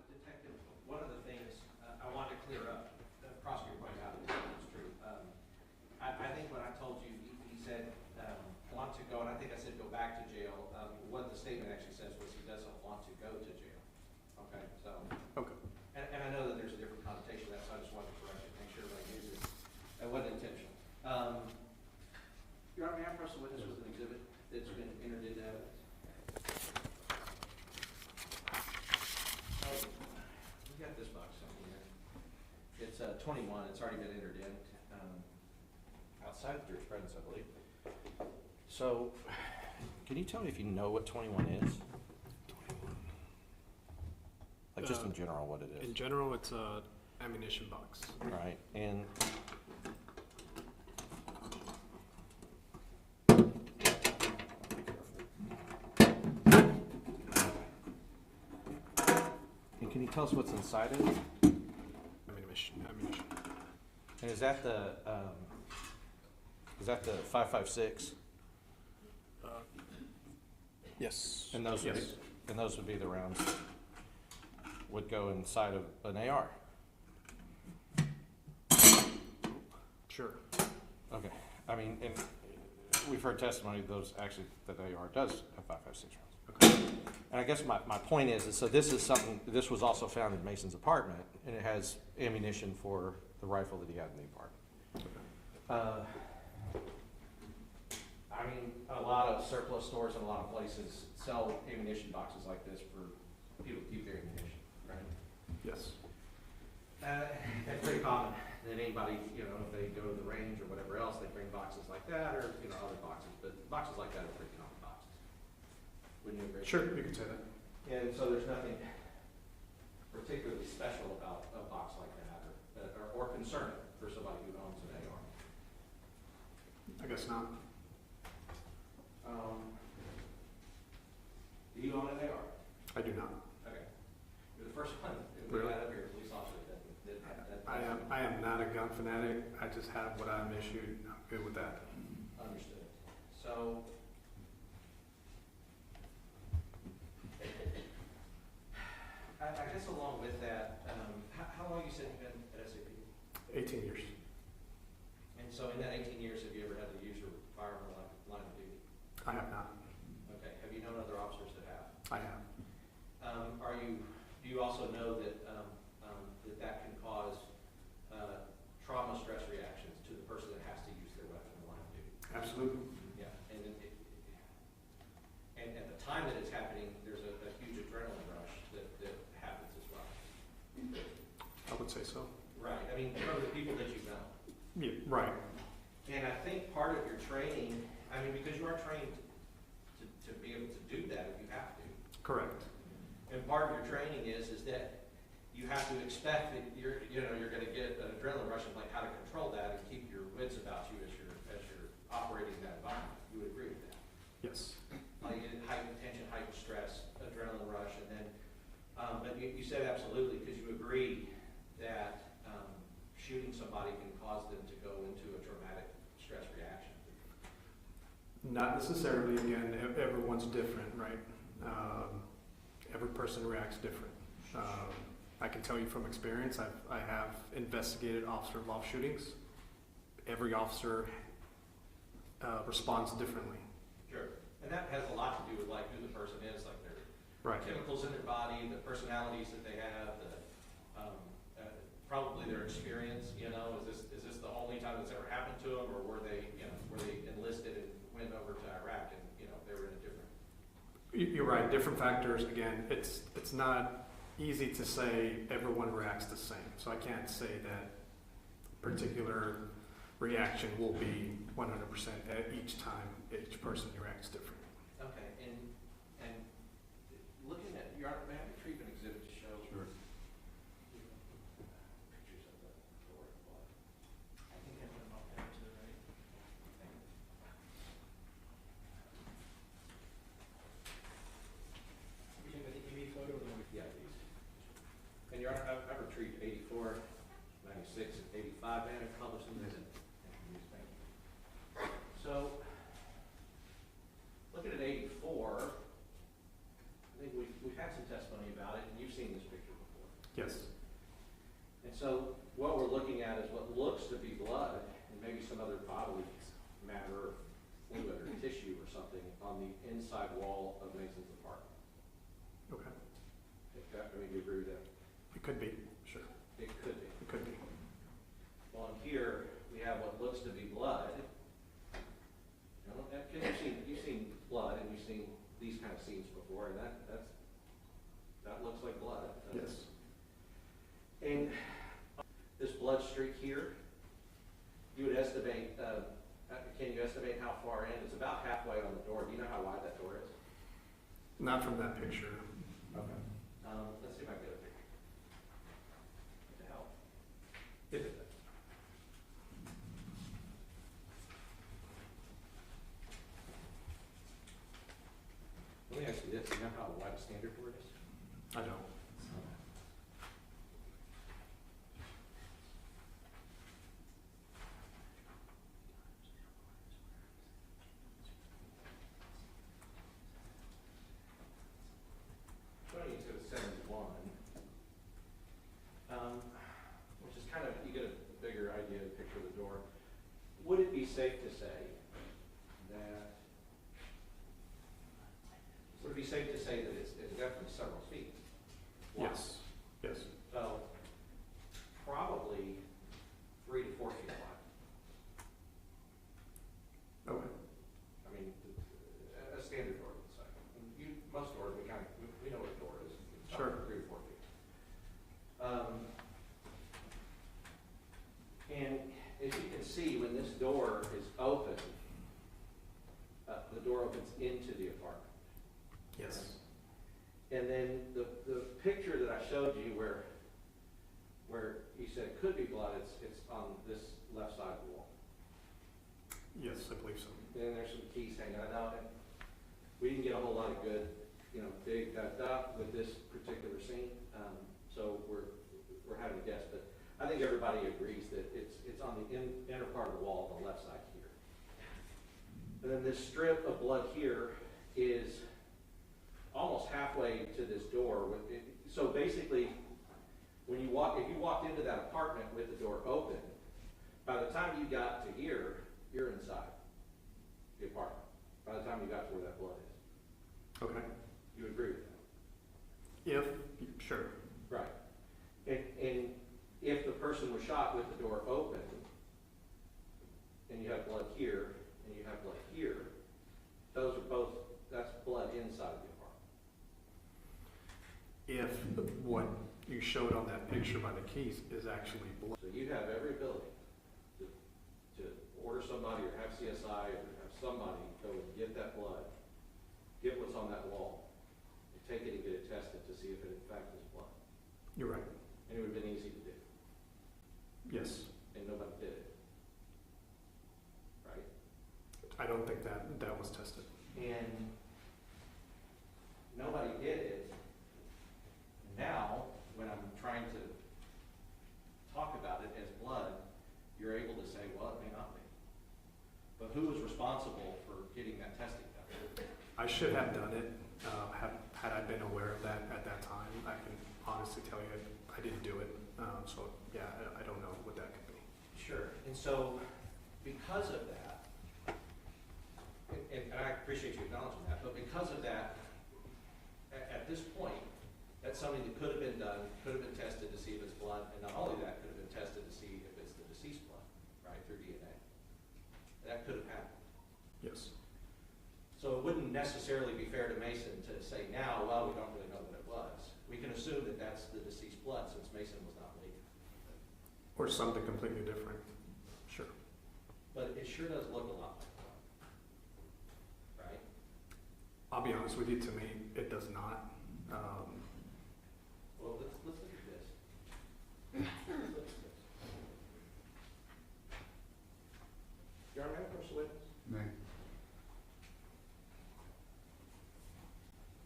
Detective, one of the things I wanted to clear up, the prosecutor pointed out, it's true. I think when I told you, he said, want to go, and I think I said go back to jail. What the statement actually says was he doesn't want to go to jail. Okay, so. Okay. And I know that there's a different connotation to that, so I just wanted to correct it, make sure everybody knew that that wasn't intentional. Your Honor, may I press the witness with an exhibit that's been entered into evidence? We got this box somewhere. It's 21. It's already been entered in outside the jury's presence, I believe. So, can you tell me if you know what 21 is? 21. Like just in general, what it is? In general, it's a ammunition box. Right, and can you tell us what's inside it? Ammunition. And is that the 5.56? Yes. And those would Yes. be, and those would be the rounds that would go inside of an AR. Sure. Okay. I mean, and we've heard testimony of those actually that AR does have 5.56 rounds. Okay. And I guess my point is so this is something, this was also found in Mason's apartment, and it has ammunition for the rifle that he had in the apartment. I mean, a lot of surplus stores and a lot of places sell ammunition boxes like this for people to keep their ammunition, right? Yes. It's pretty common that anybody, if they go to the range or whatever else, they bring boxes like that or, other boxes, but boxes like that are pretty common boxes. Wouldn't you agree? Sure, you could say that. And so there's nothing particularly special about a box like that or concerning for somebody who owns an AR. I guess not. I am not a gun fanatic. I just have what I'm issued. I'm good with that. Understood. So, I guess along with that, how long you said you've been at SAP? 18 years. And so in that 18 years, have you ever had to use your firearm line of duty? I have not. Okay. Have you known other officers that have? I have. Do you also know that that can cause trauma stress reactions to the person that has to use their weapon in the line of duty? Absolutely. Yeah. And at the time that it's happening, there's a huge adrenaline rush that happens as well. I would say so. Right. I mean, from the people that you know. Yeah, right. And I think part of your training, I mean, because you are trained to be able to do that if you have to. Correct. And part of your training is that you have to expect that you're going to get an adrenaline rush and like how to control that and keep your wits about you as you're operating that environment. You would agree with that? Yes. Like heightened tension, heightened stress, adrenaline rush, and then, but you said absolutely because you agree that shooting somebody can cause them to go into a traumatic stress reaction. Not necessarily. Again, everyone's different, right? Every person reacts different. I can tell you from experience, I have investigated officer-involved shootings. Every officer responds differently. Sure. And that has a lot to do with like who the person is, like their Right. chemicals in their body, the personalities that they have, probably their experience. Is this the only time that's ever happened to them, or were they enlisted and went over to Iraq and they were in a different? You're right. Different factors. Again, it's not easy to say everyone reacts the same. So I can't say that particular reaction will be 100% at each time. Each person reacts different. Okay, and looking at may I retrieve an exhibit to show? Sure. Pictures of the door and blood. I think I put them up there too, right? You talking about the EV photo or the one? Yeah, these. And Your Honor, I've retrieved 84, 96, and 85, and I've published them. Thank you. So, looking at 84, I think we've had some testimony about it, and you've seen this picture before. Yes. And so, what we're looking at is what looks to be blood, and maybe some other bodily matter, fluid or tissue or something, on the inside wall of Mason's apartment. Okay. I mean, do you agree with that? It could be. Sure. It could be. It could be. Well, in here, we have what looks to be blood. You've seen blood, and you've seen these kind of scenes before, and that looks like blood. Yes. And this blood streak here, you would estimate, can you estimate how far in? It's about halfway on the door. Do you know how wide that door is? Not from that picture. Okay. Let's see if I can get a picture. To help. If it does. Let me ask you this. Do you know how wide a standard door is? I don't. Showing you to 71, which is kind of, you get a bigger idea, picture of the door. Would it be safe to say that, it's definitely several feet wide? Yes. Yes. So, probably 3 to 4 feet wide. Okay. I mean, a standard door, let's say. Most doors, we know what a door is. It's Sure. 3 to 4 feet. And as you can see, when this door is open, the door opens into the apartment. Yes. And then the picture that I showed you where you said it could be blood, it's on this left side of the wall. Yes, I believe so. And there's some keys hanging out, and we didn't get a whole lot of good, big with this particular scene. So we're having to guess, but I I think everybody agrees that it's on the inner part of the wall on the left side here. And then this strip of blood here is almost halfway to this door. So basically, if you walked into that apartment with the door open, by the time you got to here, you're inside the apartment. By the time you got to where that blood is. Okay. You agree with that? Sure. Right. And if the person was shot with the door open, and you have blood here, and you have blood here, that's blood inside the apartment. If what you showed on that picture by the keys is actually blood. So you have every ability to order somebody or have CSI or have somebody go and get that blood, get what's on that wall, and take it and get it tested to see if it in fact is blood. You're right. And it would have been easy to do. Yes. And nobody did it. Right? I don't think that was tested. And nobody did it. Now, when I'm trying to talk about it as blood, you're able to say, well, it may not be. But who was responsible for getting that testing done? I should have done it. Had I been aware of that at that time, I can honestly tell you I didn't do it. So yeah, I don't know what that could be. Sure. And so, because of that, and I appreciate you acknowledging that, but because of that, at this point, that's something that could have been done, could have been tested to see if it's blood, and not only that, could have been tested to see if it's the deceased blood, right, through DNA. That could have happened. Yes. So it wouldn't necessarily be fair to Mason to say now, well, we don't really know what it was. We can assume that that's the deceased blood since Mason was not leaving. Or something completely different. Sure. But it sure does look a lot like blood. Right? I'll be honest with you, to me, it does not. Well, let's look at this. Let's look at this. Your Honor, Mr. Witness? Nay.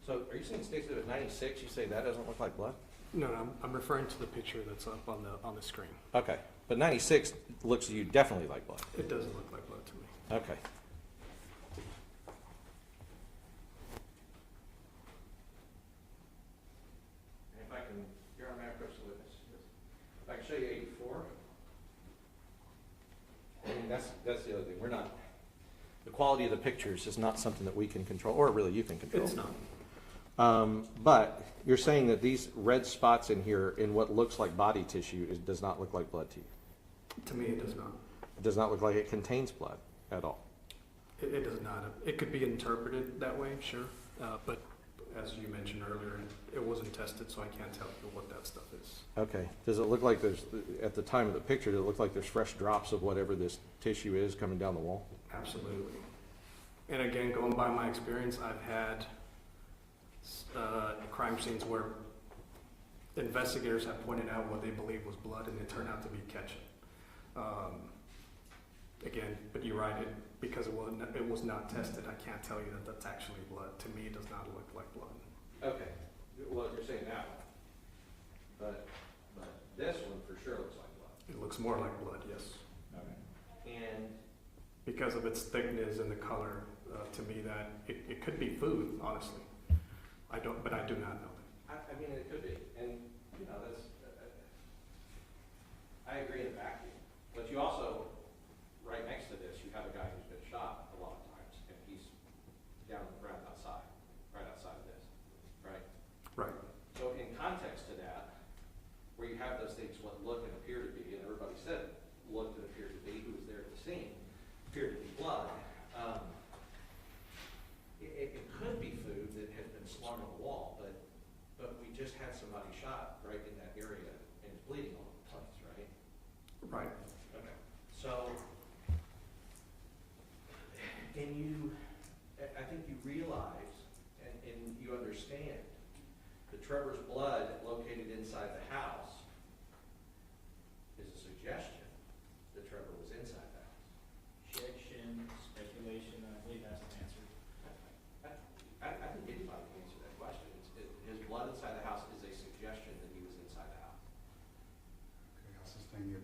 So are you saying State Exhibit 96, you say that doesn't look like blood? No, I'm referring to the picture that's up on the screen. Okay, but 96 looks to you definitely like blood. It doesn't look like blood to me. Okay. And if I can, Your Honor, Mr. Witness, if I can show you 84. I mean, that's the other thing. We're not, the quality of the pictures is not something that we can control, or really you can control. It's not. But you're saying that these red spots in here in what looks like body tissue does not look like blood to you? To me, it does not. It does not look like it contains blood at all? It does not. It could be interpreted that way, sure. But as you mentioned earlier, it wasn't tested, so I can't tell you what that stuff is. Okay. Does it look like there's, at the time of the picture, does it look like there's fresh drops of whatever this tissue is coming down the wall? Absolutely. And again, going by my experience, I've had crime scenes where investigators have pointed out what they believe was blood and it turned out to be ketchup. Again, but you're right, because it was not tested, I can't tell you that that's actually blood. To me, it does not look like blood. Okay. Well, you're saying that one. But this one for sure looks like blood. It looks more like blood, yes. Okay. And Because of its thickness and the color, to me that it could be food, honestly. But I do not know that. I mean, it could be, and, you know, that's, I agree in a vacuum, but you also, right next to this, you have a guy who's been shot a lot of times, and he's down right outside of this, right? Right. So in context to that, where you have those things, what look and appear to be, and everybody said looked and appeared to be, who was there at the scene, appeared to be blood, it could be food that has been slung on the wall, but we just had somebody shot right in that area and it's bleeding all over the place, right?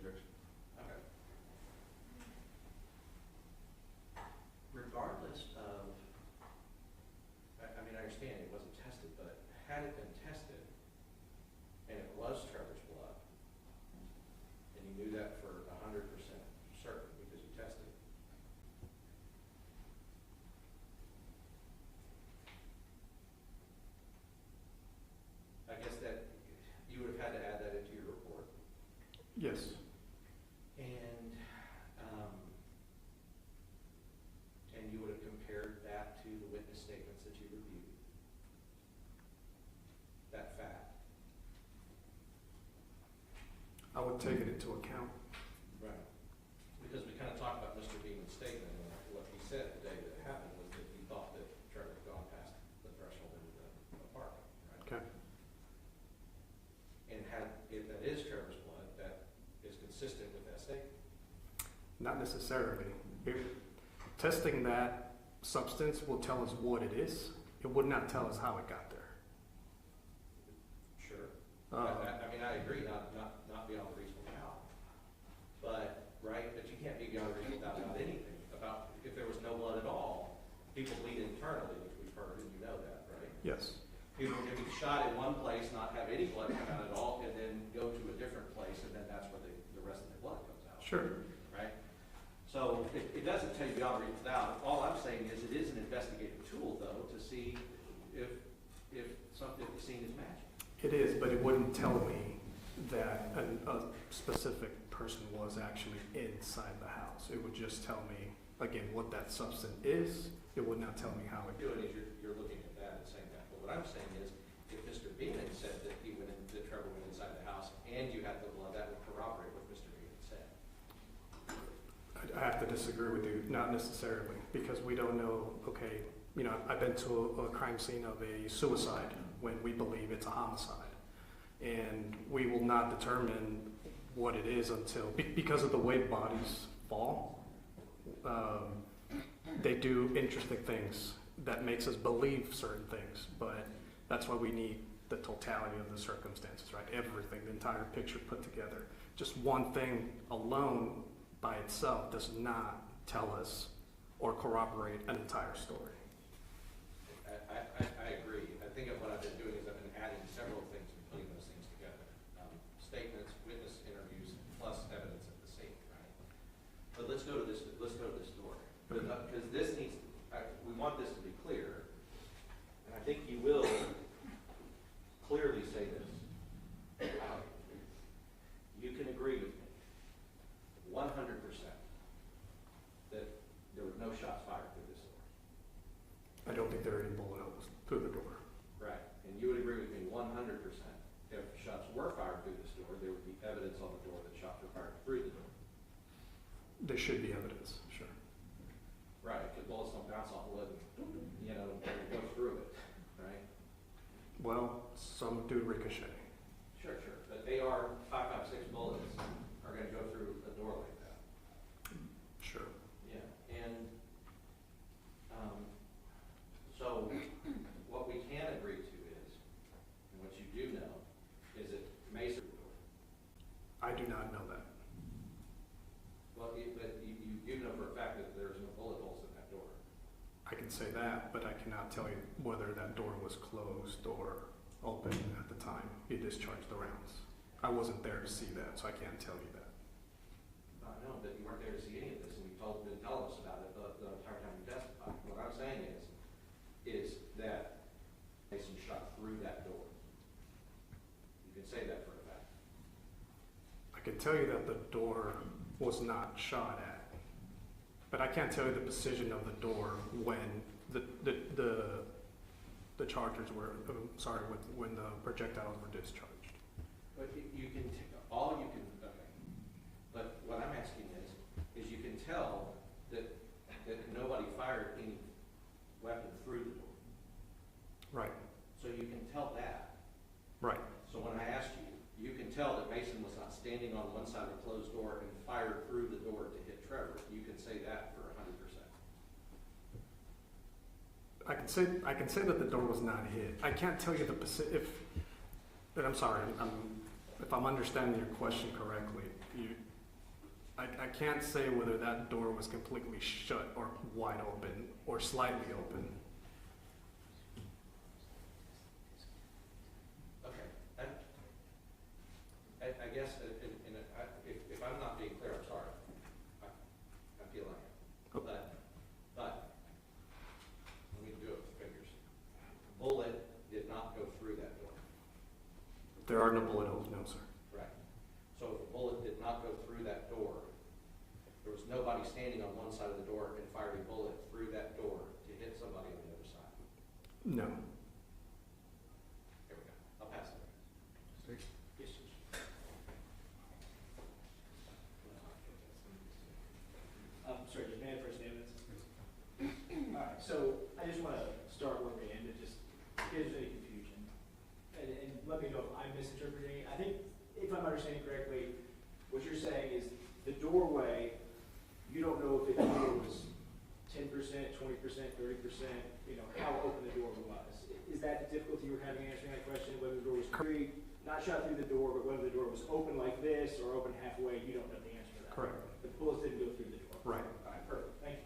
objection. Okay. Regardless of, I mean, I understand it wasn't tested, but had it been tested, and it was Trevor's blood, and you knew that for 100% certain because you tested, I guess that you would have had to add that into your report. Yes. And you would have compared that to the witness statements that you reviewed. That fact. I would take it into account. Right. Because we kind of talked about Mr. Beeman's statement, and what he said the day that it happened was that he thought that Trevor had gone past the threshold into the apartment, right? Okay. And if that is Trevor's blood, that is consistent with that statement. Not necessarily. Testing that substance will tell us what it is. It would not tell us how it got there. Sure. I mean, I agree, not beyond a reasonable doubt. But, right, but you can't be beyond a reasonable doubt about anything. About if there was no blood at all, people bleed internally, which we've heard, and you know that, right? Yes. People can be shot in one place, not have any blood come out at all, and then go to a different place, and then that's where the rest of the blood comes out. Sure. Right? So it doesn't tell you beyond reasonable doubt. All I'm saying is it is an investigative tool, though, to see if something the scene is matching. It is, but it wouldn't tell me that a specific person was actually inside the house. It would just tell me, again, what that substance is. It would not tell me how it What you're doing is you're looking at that and saying that. But what I'm saying is, if Mr. Beeman said that that Trevor went inside the house and you had the blood, that would corroborate what Mr. Beeman said. I have to disagree with you, not necessarily, because we don't know, okay, I've been to a crime scene of a suicide when we believe it's a homicide. And we will not determine what it is until, because of the way bodies fall, they do interesting things that makes us believe certain things, but that's why we need the totality of the circumstances, right? Everything, the entire picture put together. Just one thing alone by itself does not tell us or corroborate an entire story. I agree. I think of what I've been doing is I've been adding several things and putting those things together. Statements, witness interviews, plus evidence at the scene, right? But let's go to this story. Because this needs, we want this to be clear. And I think you will clearly say this. You can agree with me 100% that there were no shots fired through this door. I don't think there are any bullet holes through the door. Right. And you would agree with me 100%. If shots were fired through this door, there would be evidence on the door that shots were fired through the door. There should be evidence, sure. Right, because bullets don't bounce off wood and, go through it, right? Well, some do ricochet. Sure. But AR 5.56 bullets are going to go through a door like that. Sure. Yeah, and so what we can agree to is, and what you do know, is that Mason. I do not know that. Well, but you know for a fact that there's no bullet holes in that door. I can say that, but I cannot tell you whether that door was closed or open at the time he discharged the rounds. I wasn't there to see that, so I can't tell you that. I know, but you weren't there to see any of this, and you didn't tell us about it the entire time you testified. What I'm saying is that Mason shot through that door. You can say that for a fact. I can tell you that the door was not shot at, but I can't tell you the precision of the door when the charges were, when the projectiles were discharged. But you can, okay. But what I'm asking is you can tell that nobody fired any weapon through the door. Right, So you can tell that. right. So when I asked you, you can tell that Mason was not standing on one side of a closed door and fired through the door to hit Trevor. You can say that for 100%. I can say that the door was not hit. I can't tell you but I'm sorry, if I'm understanding your question correctly, can't say whether that door was completely shut or wide open or slightly open. Okay. I guess, if I'm not being clear, I'm sorry. I feel like it. But, let me do it with fingers. Bullet did not go through that door. There are no bullet holes, no, sir. Right. So if a bullet did not go through that door, there was nobody standing on one side of the door and fired a bullet through that door to hit somebody on the other side. No. Here we go. I'll pass it. Yes, sir. Sorry, just may I first name this? All right, so I just want to start where we ended, just in case there's any confusion. And let me know if I'm misinterpreting. I think, if I'm understanding correctly, what you're saying is the doorway, you don't know if the door was 10%, 20%, 30%, how open the door was. Is that the difficulty you were having answering that question, whether the door was not shut through the door, but whether the door was open like this or open halfway, you don't know the answer to that? Correct. The bullets didn't go through the door? Right. All right, perfect, thank you.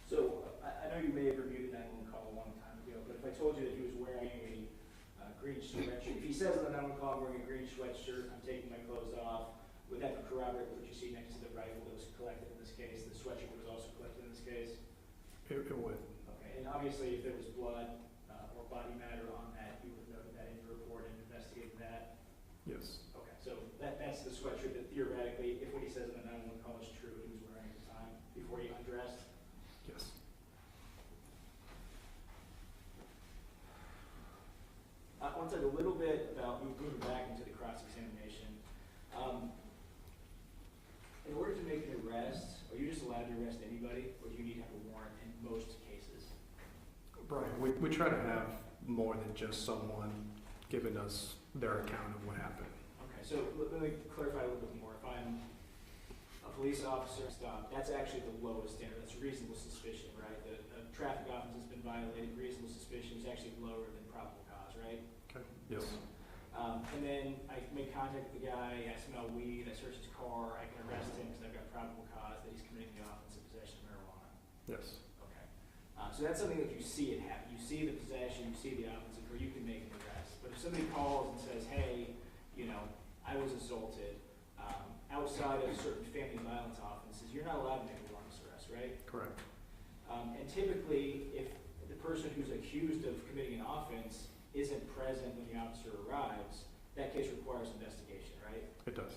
So, I know you may have reviewed the 911 call a long time ago, but if I told you that he was wearing a green sweatshirt, if he says on the 911 call, I'm wearing a green sweatshirt, I'm taking my clothes off, would that corroborate what you see next to the rifle that was collected in this case, the sweatshirt that was also collected in this case? It would. Okay, and obviously if there was blood or body matter on that, you would have noted that in your report and investigated that? Yes. Okay, so that's the sweatshirt that theoretically, if what he says in the 911 call is true, he was wearing at the time before he undressed? Yes. I want to talk a little bit about moving back into the cross-examination. In order to make an arrest, are you just allowed to arrest anybody, or do you need to have a warrant in most cases? Brian, we try to have more than just someone giving us their account of what happened. Okay, so let me clarify a little bit more. If I'm a police officer stopped, that's actually the lowest standard. That's reasonable suspicion, right? The traffic offense has been violated. Reasonable suspicion is actually lower than probable cause, right? Okay. Yes. And then I make contact with the guy, I smell weed, I search his car, I can arrest him because I've got probable cause that he's committing the offense of possession of marijuana. Yes. Okay. So that's something that you see it happen. You see the possession, you see the offense occur, you can make an arrest. But if somebody calls and says, hey, I was assaulted, outside of certain family violence offenses, you're not allowed to make a warrantless arrest, right? Correct. And typically, if the person who's accused of committing an offense isn't present when the officer arrives, that case requires investigation, right? It does.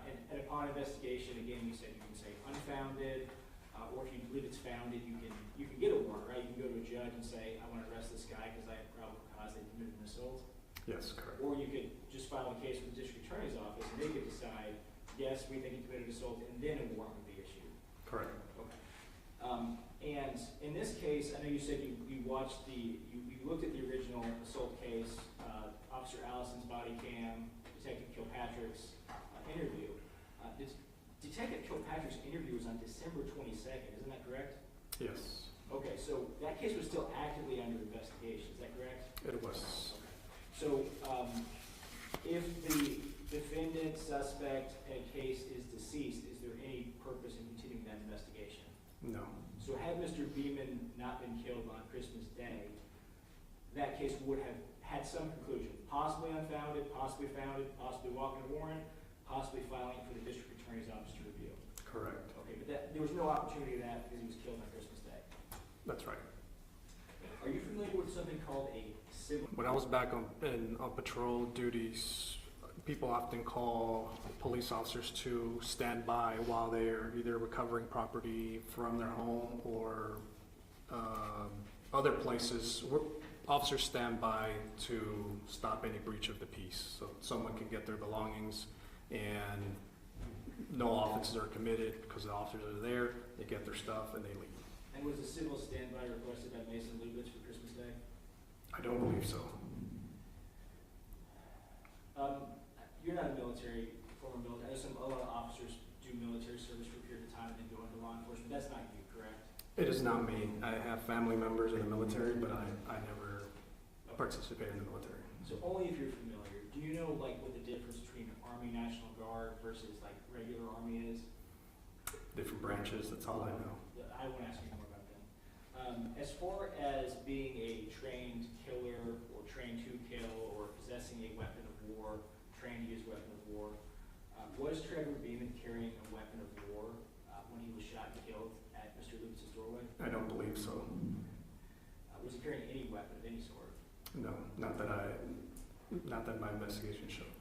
And upon investigation, again, you said you can say unfounded, or if you believe it's founded, you can get a warrant, right? You can go to a judge and say, I want to arrest this guy because I have probable cause that he committed an assault. Yes, correct. Or you could just file a case with the district attorney's office and they could decide, yes, we think he committed assault, and then a warrant would be issued. Correct. Okay. And in this case, I know you said you watched you looked at the original assault case, Officer Allison's body cam, Detective Kilpatrick's interview. Detective Kilpatrick's interview was on December 22nd, isn't that correct? Yes. Okay, so that case was still actively under investigation, is that correct? It was. So if the defendant, suspect, in a case is deceased, is there any purpose in continuing that investigation? No. So had Mr. Beeman not been killed on Christmas Day, that case would have had some conclusion, possibly unfounded, possibly founded, possibly walking a warrant, possibly filing for the district attorney's office to review. Correct. Okay, but there was no opportunity of that because he was killed on Christmas Day. That's right. Are you familiar with something called a civil? When I was back on patrol duties, people often call police officers to stand by while they're either recovering property from their home or other places. Officers stand by to stop any breach of the peace, so someone can get their belongings and no offenses are committed because the officers are there, they get their stuff and they leave. And was a civil standby requested by Mason Lubitz for Christmas Day? don't believe so. You're not a former military. I know a lot of officers do military service for a period of time and then go into law enforcement. That's not you, correct? It is not me. I have family members in the military, but I never participated in the military. So only if you're familiar. Do you know like what the difference between Army National Guard versus like regular Army is? Different branches, that's all I know. I won't ask you more about them. As far as being a trained killer or trained to kill or possessing a weapon of war, trained to use a weapon of war, was Trevor Beeman carrying a weapon of war when he was shot and killed at Mr. Lubitz's doorway? I don't believe so. Was he carrying any weapon of any sort? No, not that my investigation showed.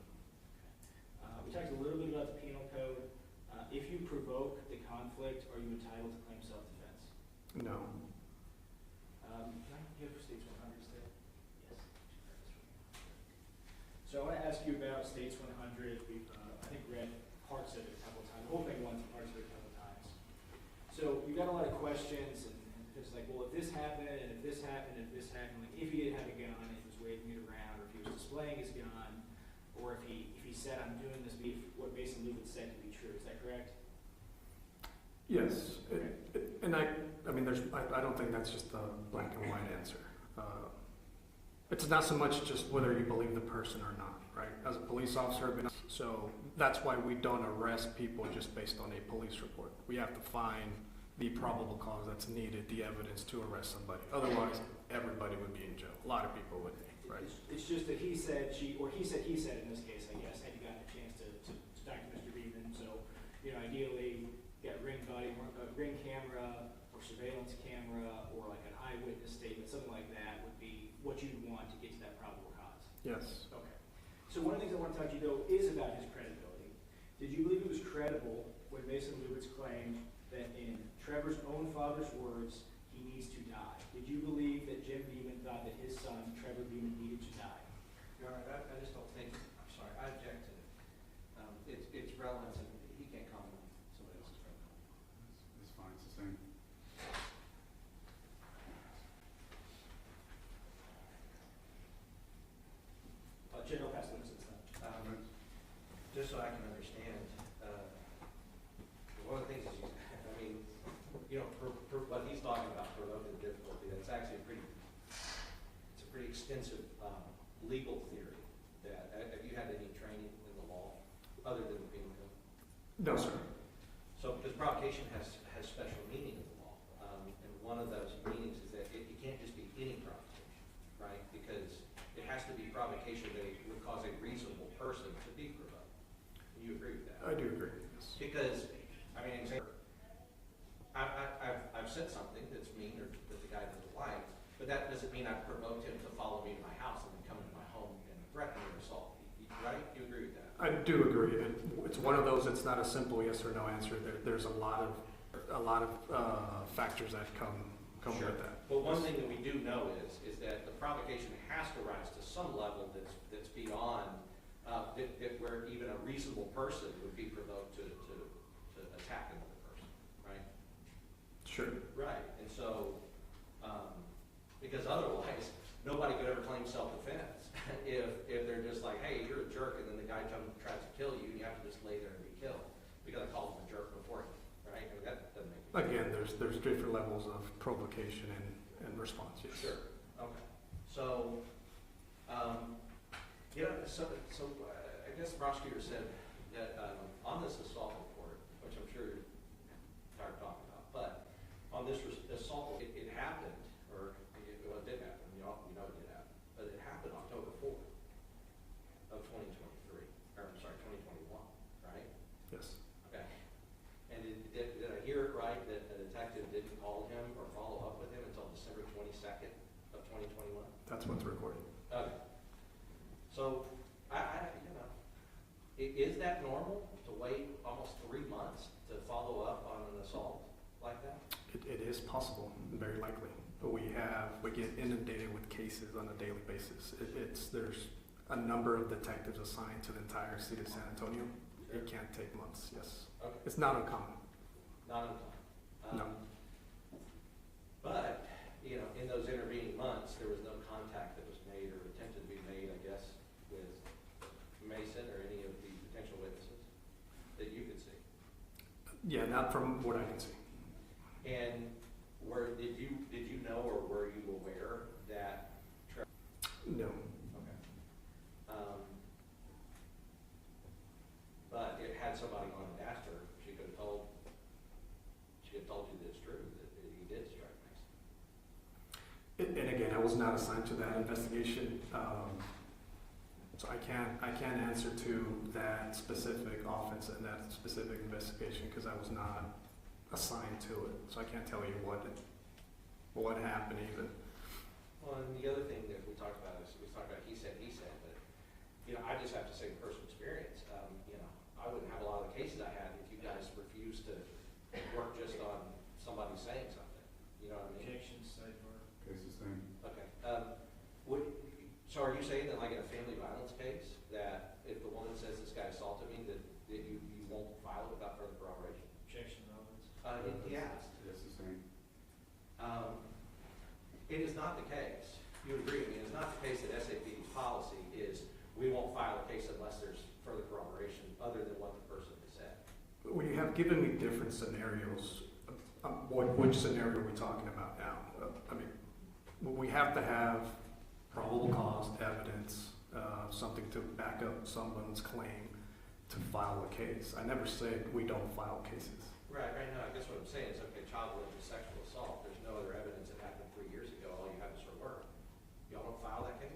We talked a little bit about the penal code. If you provoke the conflict, are you entitled to claim self-defense? No. Can I give States 100 still? Yes. So I want to ask you about States 100. We've, I think, read parts of it a couple of times. The whole thing once, parts of it a couple of times. So you got a lot of questions, and it's like, well, if this happened, and if this happened, and if this happened, like if he did have a gun, and he was waving it around, or if he was displaying his gun, or if he said, I'm doing this, what Mason Lubitz said to be true. Is that correct? Yes, and I mean, I don't think that's just a black and white answer. It's not so much just whether you believe the person or not, right? As a police officer, so that's why we don't arrest people just based on a police report. We have to find the probable cause that's needed, the evidence to arrest somebody. Otherwise, everybody would be in jail. A lot of people would be, right? It's just that he said, or he said in this case, I guess, had you gotten a chance to talk to Mr. Beeman. So, ideally, get ring camera or surveillance camera or like an eyewitness statement, something like that would be what you'd want to get to that probable cause. Yes. Okay. So one of the things I want to talk to you though is about his credibility. Did you believe it was credible when Mason Lubitz claimed that in Trevor's own father's words, he needs to die? Did you believe that Jim Beeman thought that his son, Trevor Beeman, needed to die? You're all right. I just don't think, I'm sorry, I object to it. It's relevant, and he can't comment on somebody else's credibility. It's fine, it's the same. General Pass Lubitz is that. Just so I can understand, one of the things is, for what he's talking about, provoking difficulty, that's actually a pretty extensive legal theory. Have you had any training in the law other than the penal code? No, sir. So, because provocation has special meaning in the law, and one of those meanings is that it can't just be any provocation, right? Because it has to be provocation that would cause a reasonable person to be provoked. Do you agree with that? I do agree. Yes. Because, I've said something that's mean or that the guy doesn't like, but that doesn't mean I've provoked him to follow me to my house and then come into my home and threaten me or assault me, right? You agree with that? I do agree. It's one of those. It's not a simple yes or no answer. There's a lot of factors that come Sure. with that. But one thing that we do know is that the provocation has to rise to some level that's beyond where even a reasonable person would be provoked to attack another person, right? Sure. Right. And so, because otherwise, nobody could ever claim self-defense if they're just like, hey, you're a jerk, and then the guy tries to kill you, and you have to just lay there and be killed because I called him a jerk before, right? I mean, that doesn't make sense. Again, there's different levels of provocation and response. Yes. Sure. Okay. So, I guess the prosecutor said that on this assault report, which I'm sure you're tired of talking about, but on this assault, it happened, it did happen. You know it did happen, but it happened October 4th of 2023, or I'm sorry, 2021, right? Yes. Okay. And did I hear it right that the detective didn't call him or follow up with him until December 22nd of 2021? That's what's recorded. Okay. So, is that normal to wait almost 3 months to follow up on an assault like that? It is possible, very likely. But we get inundated with cases on a daily basis. There's a number of detectives assigned to the entire city of San Antonio. Sure. It can't take months. Yes. Okay. It's not uncommon. Not uncommon. No. But, in those intervening months, there was no contact that was Yeah, not from what I can see. And did you know or were you aware that? No. Okay. But it had somebody on and asked her, she could have told you that it's true, that you did strike Mason. And again, I was not assigned to that investigation, so I can't answer to that specific offense and that specific investigation because I was not assigned to it. So I can't tell you what happened even. Well, and the other thing that we talked about is he said, but I just have to say from personal experience, I wouldn't have a lot of the cases I had if you guys refused to work just on somebody saying something. You know what I mean? Objections, sidebar. Case sustained. Okay. So are you saying that like in a family violence case, that if the woman says this guy assaulted me, that you won't file it without further corroboration? Objection, relevance. Yeah. Case sustained. It is not the case. You agree with me? It is not the case that SAPD's policy is we won't file a case unless there's further corroboration other than what the person has said. Well, you have given me different scenarios. Which scenario are we talking about now? We have to have probable cause, evidence, something to back up someone's claim to file a case. I never said we don't file cases. Right now, I guess what I'm saying is, okay, child abuse, sexual assault, there's no other evidence that happened 3 years ago, all you have is her word. Y'all don't file that case?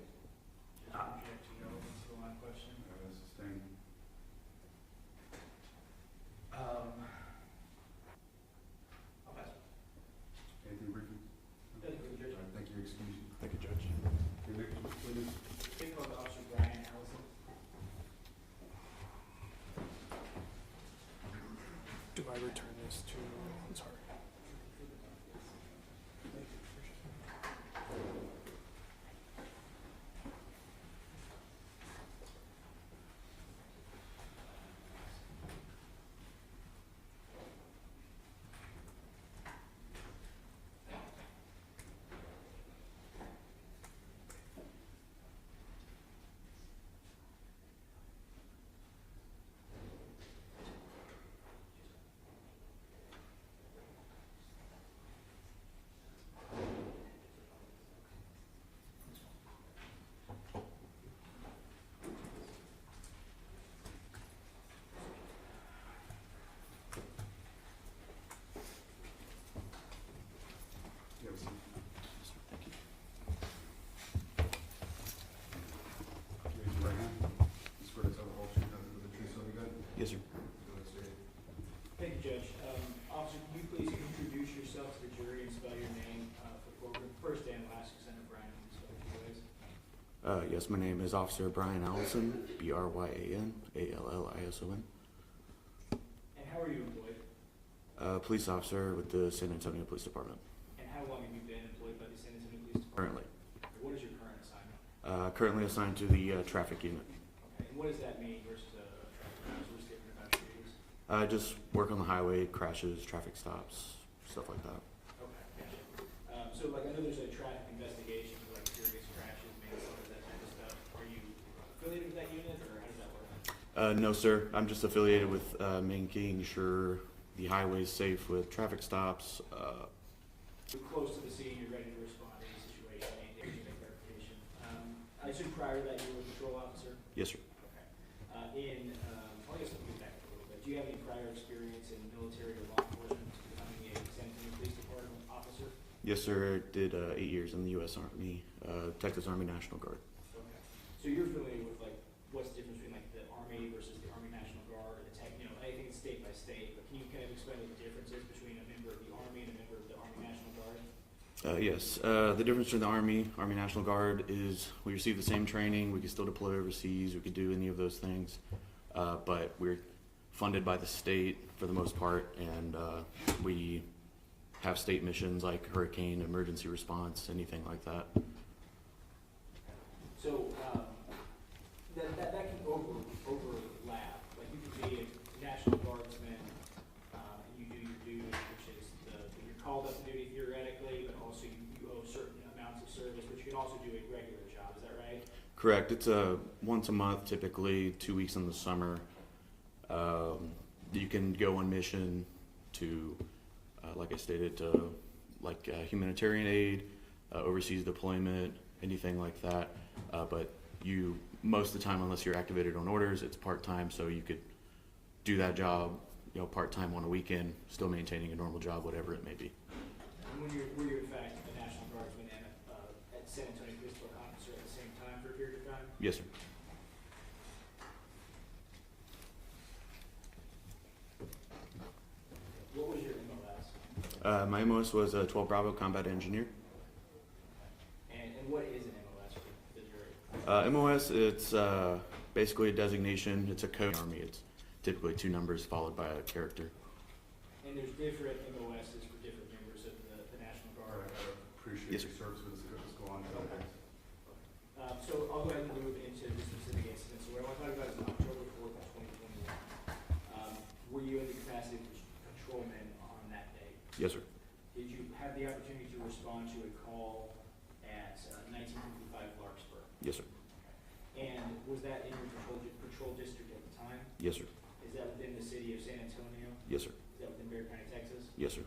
Objection, relevance, the line question. Case sustained. I'll pass. Anything briefly? Thank you, Judge. All right, thank you, excuse you. Thank you, Judge. Okay, next witness. Take over Officer Brian Allison. Do I return this to, I'm sorry. You have a seat. Raise your right hand. You swear to tell the whole truth, nothing but the truth, so help you God? Yes, sir. Go ahead, state it. Thank you, Judge. Officer, can you please introduce yourself to the jury and spell your name for program, first and last, because I know Brian can spell it 2 ways. Yes, my name is Officer Brian Allison, BryanAllison. And how are you employed? Police officer with the San Antonio Police Department. And how long have you been employed by the San Antonio Police Department? Currently. What is your current assignment? Currently assigned to the traffic unit. Okay, and what does that mean versus a traffic officer? What's different about your duties? Just work on the highway, crashes, traffic stops, stuff like that. Okay, gotcha. So like I know there's a traffic investigation for like serious crashes, manslaughter, that type of stuff. Are you affiliated with that unit or how does that work? No, sir. I'm just affiliated with making sure the highway is safe with traffic stops. You're close to the scene, you're ready to respond to any situation, any danger, make verification. I assume prior to that you were a patrol officer? Yes, sir. Okay. I guess let me get back a little bit. Do you have any prior experience in military or law enforcement to becoming a San Antonio Police Department officer? Yes, sir. Did 8 years in the U.S. Army, Texas Army National Guard. Okay. So you're familiar with like what's the difference between like the Army versus the Army National Guard or the tech, anything state by state, but can you kind of explain what the difference is between a member of the Army and a member of the Army National Guard? Yes. The difference between the Army National Guard is we receive the same training. We can still deploy overseas. We could do any of those things. But we're funded by the state for the most part, and we have state missions like hurricane, emergency response, anything like that. So that can overlap. Like you could be a National Guardsman and you do your duty, which is you're called up to duty theoretically, but also you owe certain amounts of service, but you can also do a regular job. Is that right? Correct. It's once a month, typically 2 weeks in the summer. You can go on mission to, like I stated, to humanitarian aid, overseas deployment, anything like that. But most of the time, unless you're activated on orders, it's part-time, so you could do that job, part-time on a weekend, still maintaining a normal job, whatever it may be. And were you in fact the National Guardsman and at San Antonio Police Department officer at the same time for a period of time? Yes, sir. What was your MOS? My MOS was a 12 Bravo combat engineer. And what is an MOS for the jury? MOS, it's basically a designation. It's a code in the Army. It's typically 2 numbers followed by a character. And there's different MOSs for different members of the National Guard. Appreciate Yes, your service, let's go on to that. Okay. So I'll go ahead and move into the specific incident. So what I want to talk about is October 4th of 2021. Were you in the capacity of patrolman on that day? Yes, sir. Did you have the opportunity to respond to a call at 1955 Larkspur? Yes, sir. And was that in your patrol district at the time? Yes, sir. Is that within the city of San Antonio? Yes, sir. Is that within Bexar County, Texas? Yes, sir.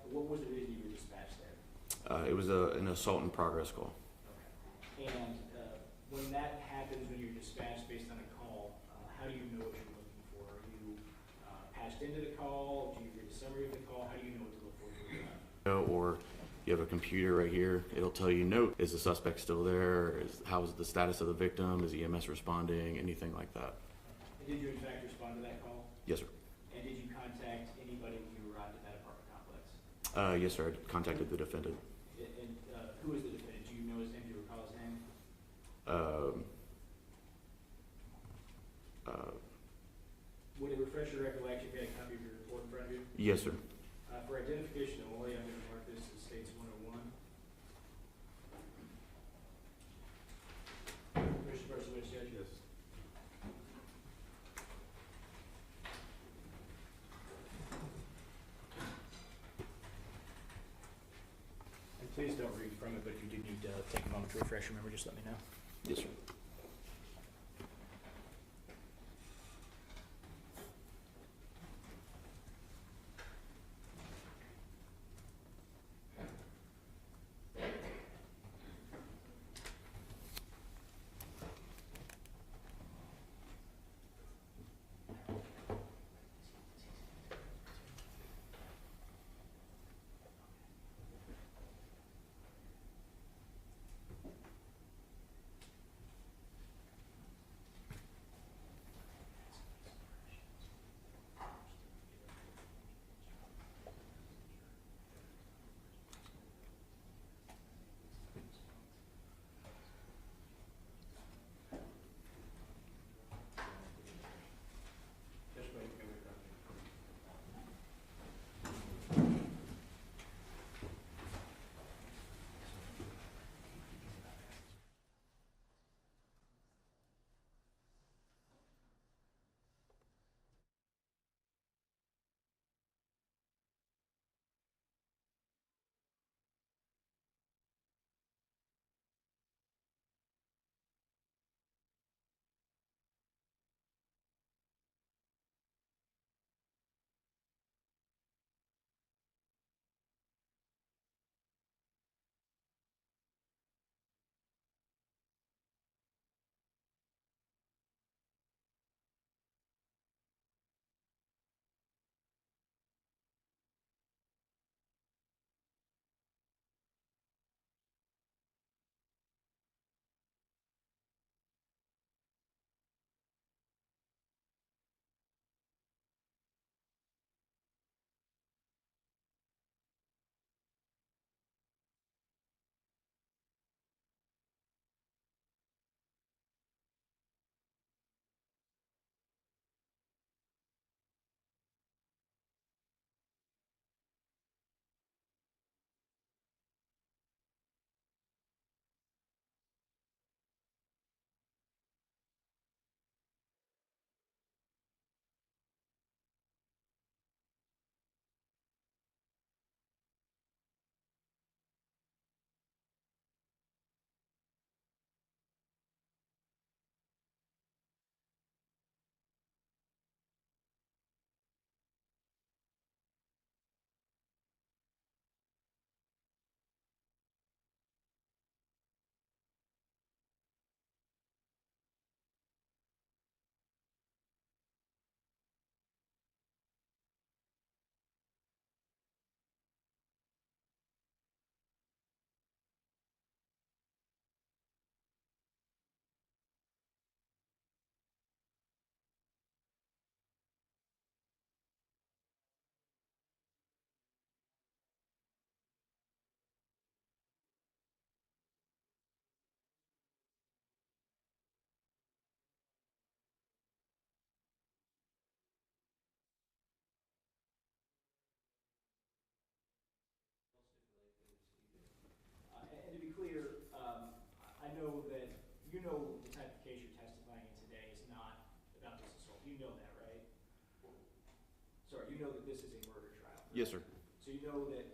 What was the reason you were dispatched there? It was an assault in progress call. Okay. And when that happens, when you're dispatched based on a call, how do you know what you're looking for? Are you patched into the call? Do you read a summary of the call? How do you know what to look for? Or you have a computer right here. It'll tell you, note, is the suspect still there? How's the status of the victim? Is EMS responding? Anything like that. And did you in fact respond to that call? Yes, sir. And did you contact anybody when you arrived at that apartment complex? Yes, sir. I contacted the defendant. And who is the defendant? Do you know his name? Do you recall his name? Would it refresh your recollection if you had a copy of your report in front of you? Yes, sir. For identification only, I'm going to mark this as States 101. Commissioner Berkowitz, Judge? Yes. And please don't read from it, but if you do need to take a moment to refresh your memory, just let me know. Yes, sir. you know the type of case you're testifying in today is not about this assault. You know that, right? Sorry, you know that this is a murder trial. Correct? Yes, sir. So you know that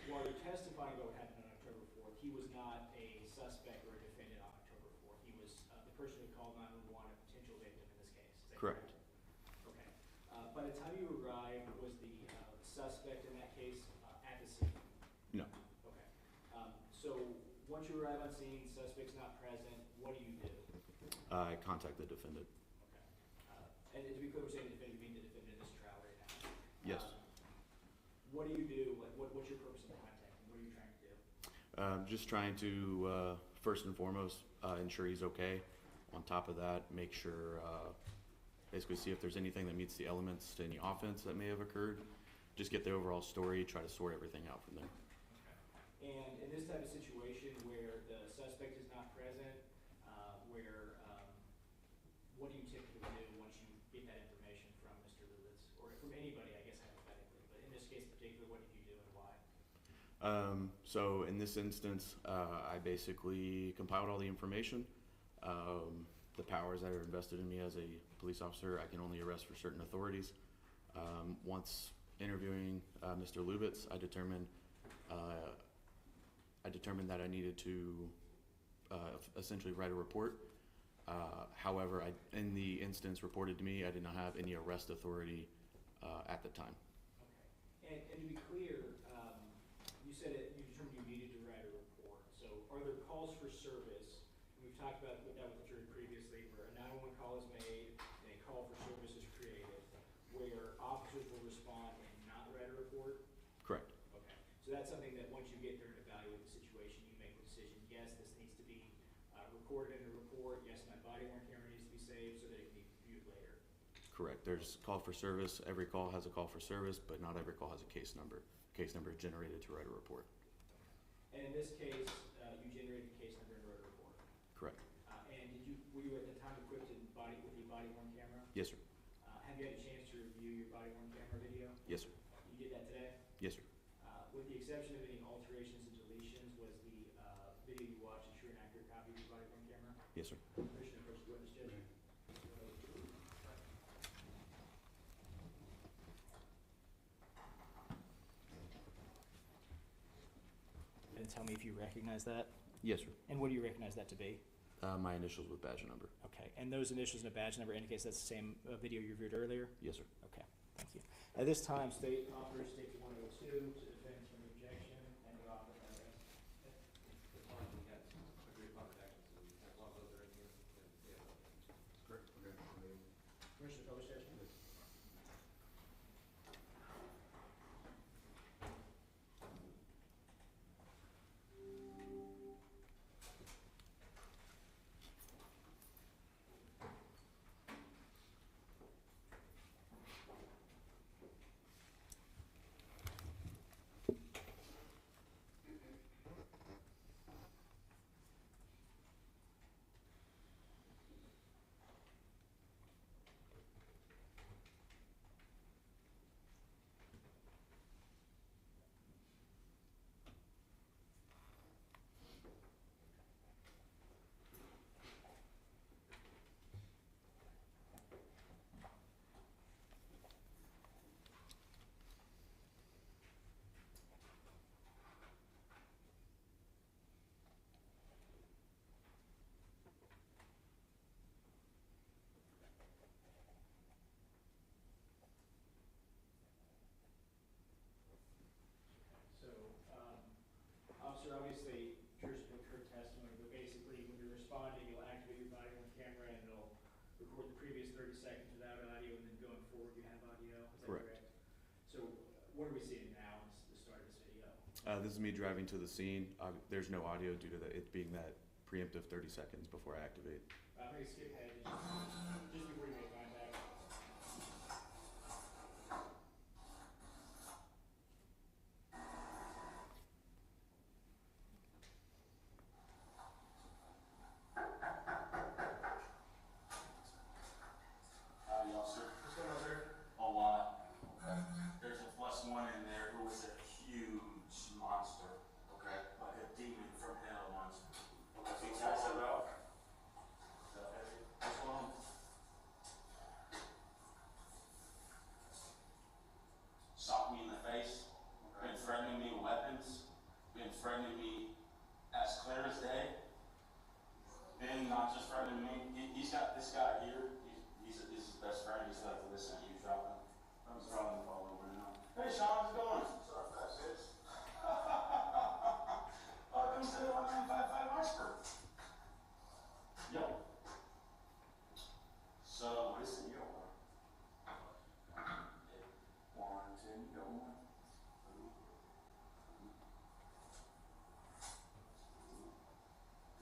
while you're testifying about what happened on October 4th, he was not a suspect or a defendant on October 4th. He was the person who called 911, a potential victim in this case. Is that Correct. Okay. By the time you arrived, was the suspect in that case at the scene? No. Okay. So once you arrive on scene, suspect's not present, what do you do? I contact the defendant. Okay. And to be clear, we're saying the defendant, you mean the defendant in this trial right now? Yes. What do you do? What's your purpose in contacting? What are you trying to do? Just trying to, first and foremost, ensure he's okay. On top of that, make sure, basically see if there's anything that meets the elements to any offense that may have occurred. Just get the overall story, try to sort everything out from there. Okay. And in this type of situation where the suspect is not present, what do you typically do once you get that information from Mr. Lubitz, or from anybody, I guess hypothetically, but in this case in particular, what did you do and why? So in this instance, I basically compiled all the information. The powers that are invested in me as a police officer, I can only arrest for certain authorities. Once interviewing Mr. Lubitz, I determined that I needed to essentially write a report. However, in the instance reported to me, I did not have any arrest authority at the time. Okay. And to be clear, you said that you determined you needed to write a report. So are there calls for service? And we've talked about that with the jury previously, where a 911 call is made and a call for service is created, where officers will respond and not write a report? Correct. Okay. So that's something that once you get there and evaluate the situation, you make the decision, yes, this needs to be recorded in a report, yes, my body-worn camera needs to be saved so that it can be viewed later. Correct. There's call for service. Every call has a call for service, but not every call has a case number. Case number is generated to write a report. And in this case, you generated the case number and wrote a report. Correct. And were you at the time equipped with a body-worn camera? Yes, sir. Have you had a chance to review your body-worn camera video? Yes, sir. You did that today? Yes, sir. With the exception of any alterations and deletions, was the video you watched a true and accurate copy of your body-worn camera? Yes, sir. Permission to approach the witness, Judge? And tell me if you recognize that. Yes, sir. And what do you recognize that to be? My initials with badge number. Okay, and those initials and a badge number indicates that's the same video you reviewed earlier? Yes, sir. Okay, thank you. At this time, state offers state 102 to defend from objection and the offer of evidence. We got agreed upon redactions, and as long as those are in here, then, yeah. Correct. Okay. Commissioner Pelishevsky? So, officer, obviously, jurors have heard testimony, but basically, when you're responding, you'll activate your body on camera and it'll record the previous 30 seconds without audio, and then going forward, you have audio. Is that Correct. So, what are we seeing now? It's the start of this video. This is me driving to the scene. There's no audio due to it being that preemptive 30 seconds before I activate. I'm going to skip ahead just before you make contact. Howdy, officer. What's going on, sir? A lot. Okay. There's a +1 in there who was a huge monster. Okay. Like a demon from hell monster. Okay. So test it out. not just threatening me. He's got this guy here. He's his best friend. He's like, listen, you drop him. I'm just dropping the ball over now. Hey, Sean, how's it going? What's up, guys? Welcome to the 1955 Iceberg. Yo. So, listen, yo. 1, 10, go on.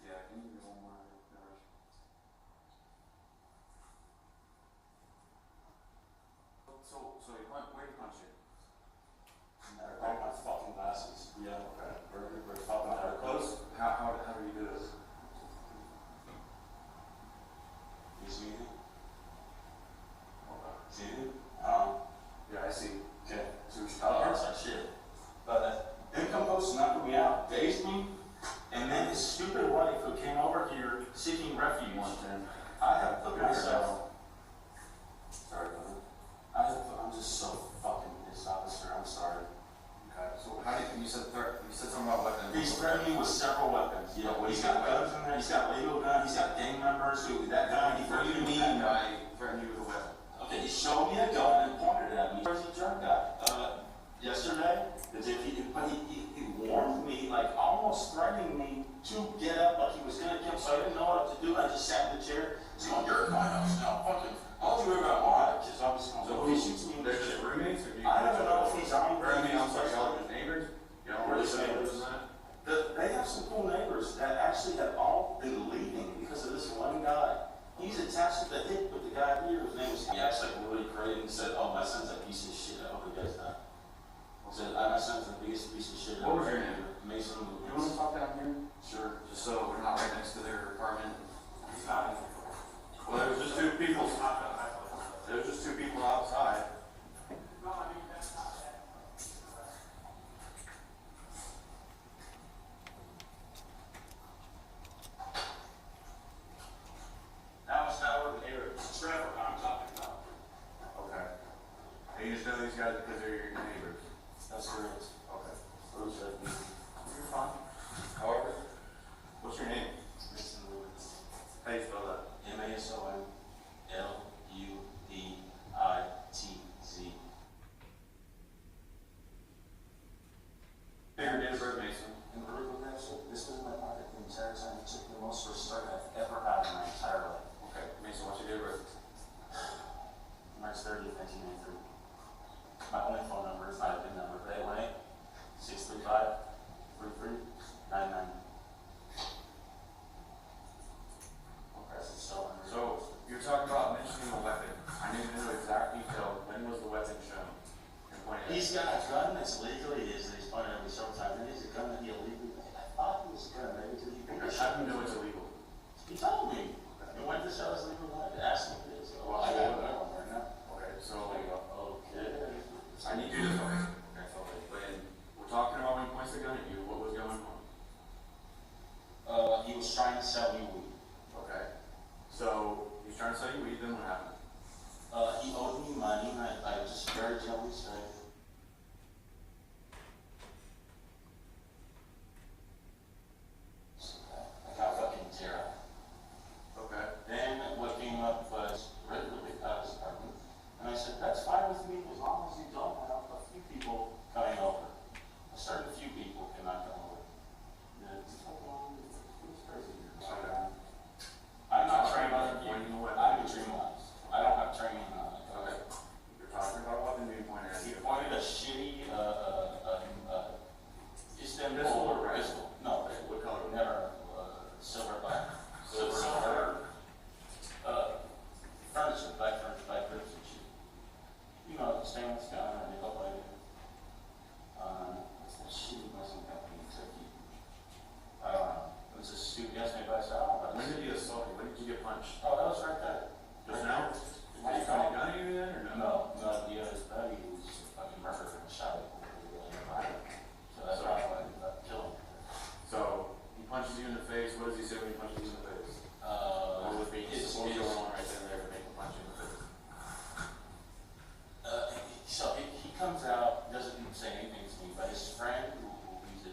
Yeah, can you go on my direction? So you punch, where do you punch it? I my fucking glasses. Yeah, okay. We're fucking out close. How do you do this? You see it? Okay. See it? Yeah, I see. Okay. So we stop here. That shit. But then come close to knocking me out, dazed me, and then his stupid wife who came over here seeking refuge. I have put myself. Sorry, brother. I'm just so fucking pissed, officer. I'm sorry. Okay, so how did you said something about weapons? He's threatening me with several weapons. You know, he's got guns in there. He's got legal guns. He's got gang members who that guy. What do you mean by threatening you with a weapon? Okay, he showed me a gun and pointed it at me. Where's the drunk guy? Yesterday, he warned me, like almost threatening me to get up, like he was gonna kill. So I didn't know what to do. I just sat in the chair. He's going, "You're in my house now, fucking." All you ever got why? Because I was going. So he shoots me in the They're just roommates, or do you? I don't know if he's on. I'm sorry, y'all are just neighbors. You don't really say neighbors. They have some cool neighbors that actually have all been leaving because of this one guy. He's attached to the hip with the guy here. His name was. He acts like really crazy and said, "Oh, my son's a piece of shit." I hope he does that. I said, "My son's the biggest piece of shit." What was your name? Mason Lubitz. You want to talk down here? Sure. Just so we're not right next to their apartment. He's not. Well, there was just two people. There was just two people outside. Now it's not over here. It's Trevor I'm talking about. Okay. And you just know these guys because they're your neighbors. That's correct. Okay. Who's that? You're fine. However, what's your name? Mason Lubitz. How do you spell that? MASON LUBITZ. Your name is Mason. And Brooklyn, this was my pocket the entire time. It took the most respect I've ever had in my entire life. Okay, Mason, what's your date of birth? March 30th, 1993. My only phone number is not a good number, but 818-635-3399. Okay, So, you're talking about mentioning a weapon. I need to know exact detail. When was the weapon shown? And pointed at he's got a gun that's legally his, and he's pointed at me several times, and he's a gun that he illegally. I thought it was a gun, maybe because he figured. How do you know it's illegal? He told me. He went to sell his legal gun. Asked me this. So I got that one right now. Okay, so Okay. I need you to tell me. When we're talking about when he points the gun at you, what was going on? He was trying to sell me weed. Okay. So he's trying to sell you weed, then what happened? He owed me money, and I just very gently said, I got fucking tear up. Okay. Then what came up was regularly out of his apartment. And I said, that's fine with me as long as you don't have a few people coming over. I started a few people came out coming over. And it's fucking, it's crazy here. I'm not trained on it. I'm a dream lines. I don't have training on it. Okay. You're talking about a weapon being pointed at He you. pointed a shitty, Istanbul Pistol or rifle? pistol. No, What color? never, silver black. Silver. Silver, furniture, black ribs and shit. You know, stainless gun or nickel plated. It's a shitty Muslim company in Turkey. I don't know. It was a suit, he asked me if I said, I don't know. When did he assault you? When did you get punched? Oh, that was right there. Just now? Did he point a gun at you then, or no? No, the other buddy who was fucking murdered and shot at. So that's why I ended up killing him. So he punches you in the face. What does he say when he punches you in the face? What What was going on right there to make him punch you in the face? So he comes out, doesn't even say anything to me, but his friend, he's a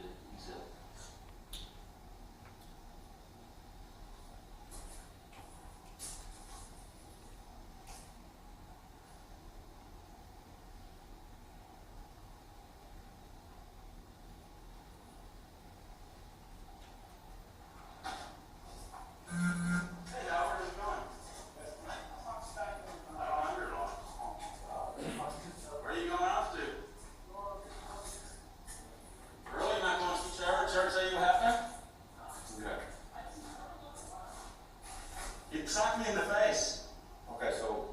socked me in the face. Okay, so,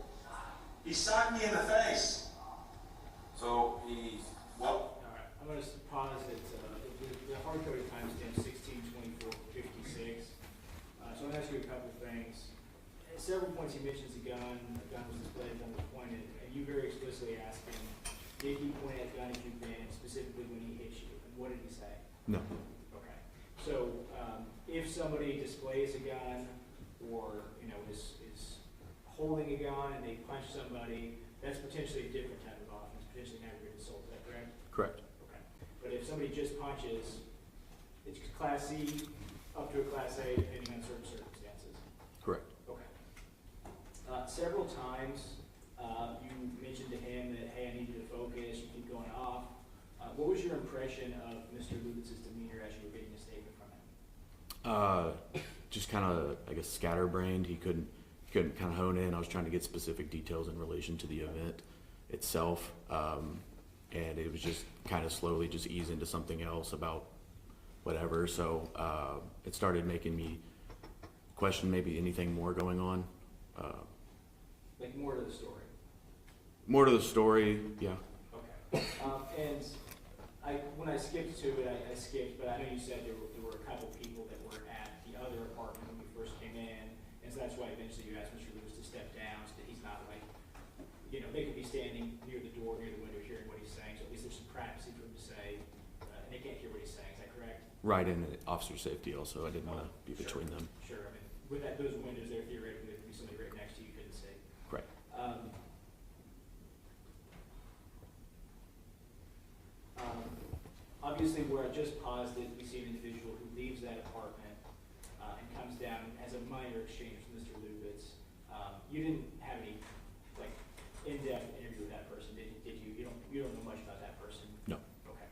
He socked me in the face. so he, what, All right, I'm going to pause it. The hard-coded timestamp 16:24:56. So I'm going to ask you a couple of things. At several points he mentions a gun was displayed, a gun was pointed, and you very explicitly asked him, did he point at a gun at you then, specifically when he hit you? And what did he say? No. Okay. So if somebody displays a gun or, is holding a gun and they punch somebody, that's potentially a different type of offense, potentially an aggravated assault. Is that correct? Correct. Okay. But if somebody just punches, it's Class C up to a Class A, depending on certain circumstances. Correct. Okay. Several times you mentioned to him that, hey, I need you to focus, you keep going off. What was your impression of Mr. Lubitz's demeanor as you were getting a statement from him? Just kind of, I guess, scatterbrained. He couldn't kind of hone in. I was trying to get specific details in relation to the event itself, and it was just kind of slowly just ease into something else about whatever. So it started making me question maybe anything more going on. Like more to the story. More to the story, yeah. Okay. And when I skipped to it, I skipped, but I know you said there were a couple people that were at the other apartment when we first came in, and so that's why eventually you asked Mr. Lewis to step down so that he's not like, they could be standing near the door, near the window, hearing what he's saying, so at least there's some privacy for him to say, and they can't hear what he's saying. Is that correct? Right, and officer safety also. I didn't want to be between them. Sure. I mean, with those windows there, theoretically, there could be somebody right next to you couldn't see. Correct. Obviously, where I just paused it, we see an individual who leaves that apartment and comes down and has a minor exchange with Mr. Lubitz. You didn't have any in-depth interview with that person, did you? You don't know much about that person. No. Okay.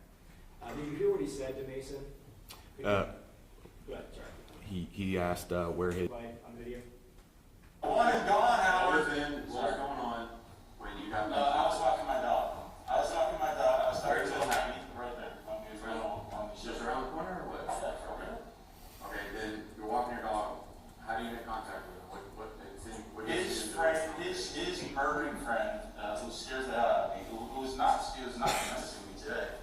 Did you hear what he said to Mason? Go ahead. Sorry. He asked where his Live on video. One and gone, Howard. what was going on when you got? I was walking my dog. I was talking to a happy right there. Just around the corner or what? Okay. Okay, then you're walking your dog. How do you make contact with him? What His friend, his murdering friend, who scares the hell out of me, who was not menacing me today,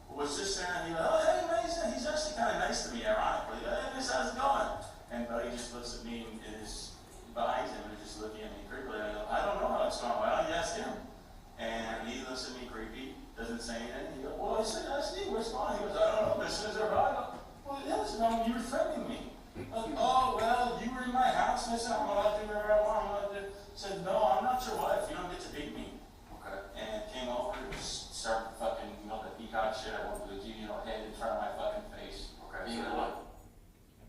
was just saying, oh, hey, Mason, he's actually kind of nice to me, ironically. Hey, Mason, how's it going? And he just looks at me and is behind him and just looking at me creepily. I go, I don't know how it's going. Why don't you ask him? And he looks at me creepy, doesn't say anything. He goes, well, I said, ask me, where's mine? He goes, I don't know, but as soon as they're by, I go, well, yes, no, you were threatening me. I go, oh, well, you were in my house, and I said, I'm allowed to do whatever I want. I'm allowed to. I said, no, I'm not your wife. You don't get to beat me. Okay. And came over and just started fucking, the peacock shit I wanted to do, head in front of my fucking face. Okay. Being So a- what?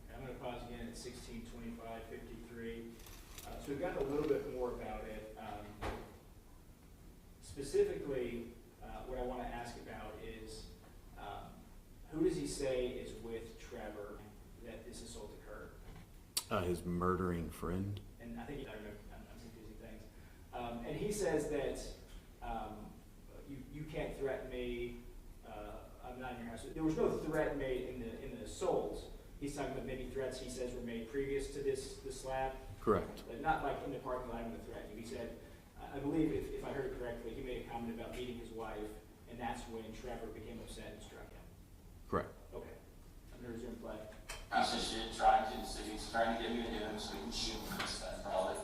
Okay, I'm going to pause again at 16:25:53. So we've got a little bit more about it. Specifically, what I want to ask about is who does he say is with Trevor that this assault occurred? his murdering friend. And I think I'm confusing things. And he says that you can't threaten me. I'm not in your house. There was no threat made in the assault. He's talking about maybe threats he says were made previous to this slap. Correct. Not like in the parking lot, I'm going to threaten you. He said, I believe if I heard it correctly, he made a comment about meeting his wife, and that's when Trevor became upset and struck him. Correct. Okay. I'm going to resume play. Piece of shit he's trying to get me to hit him so he can shoot me this time, probably.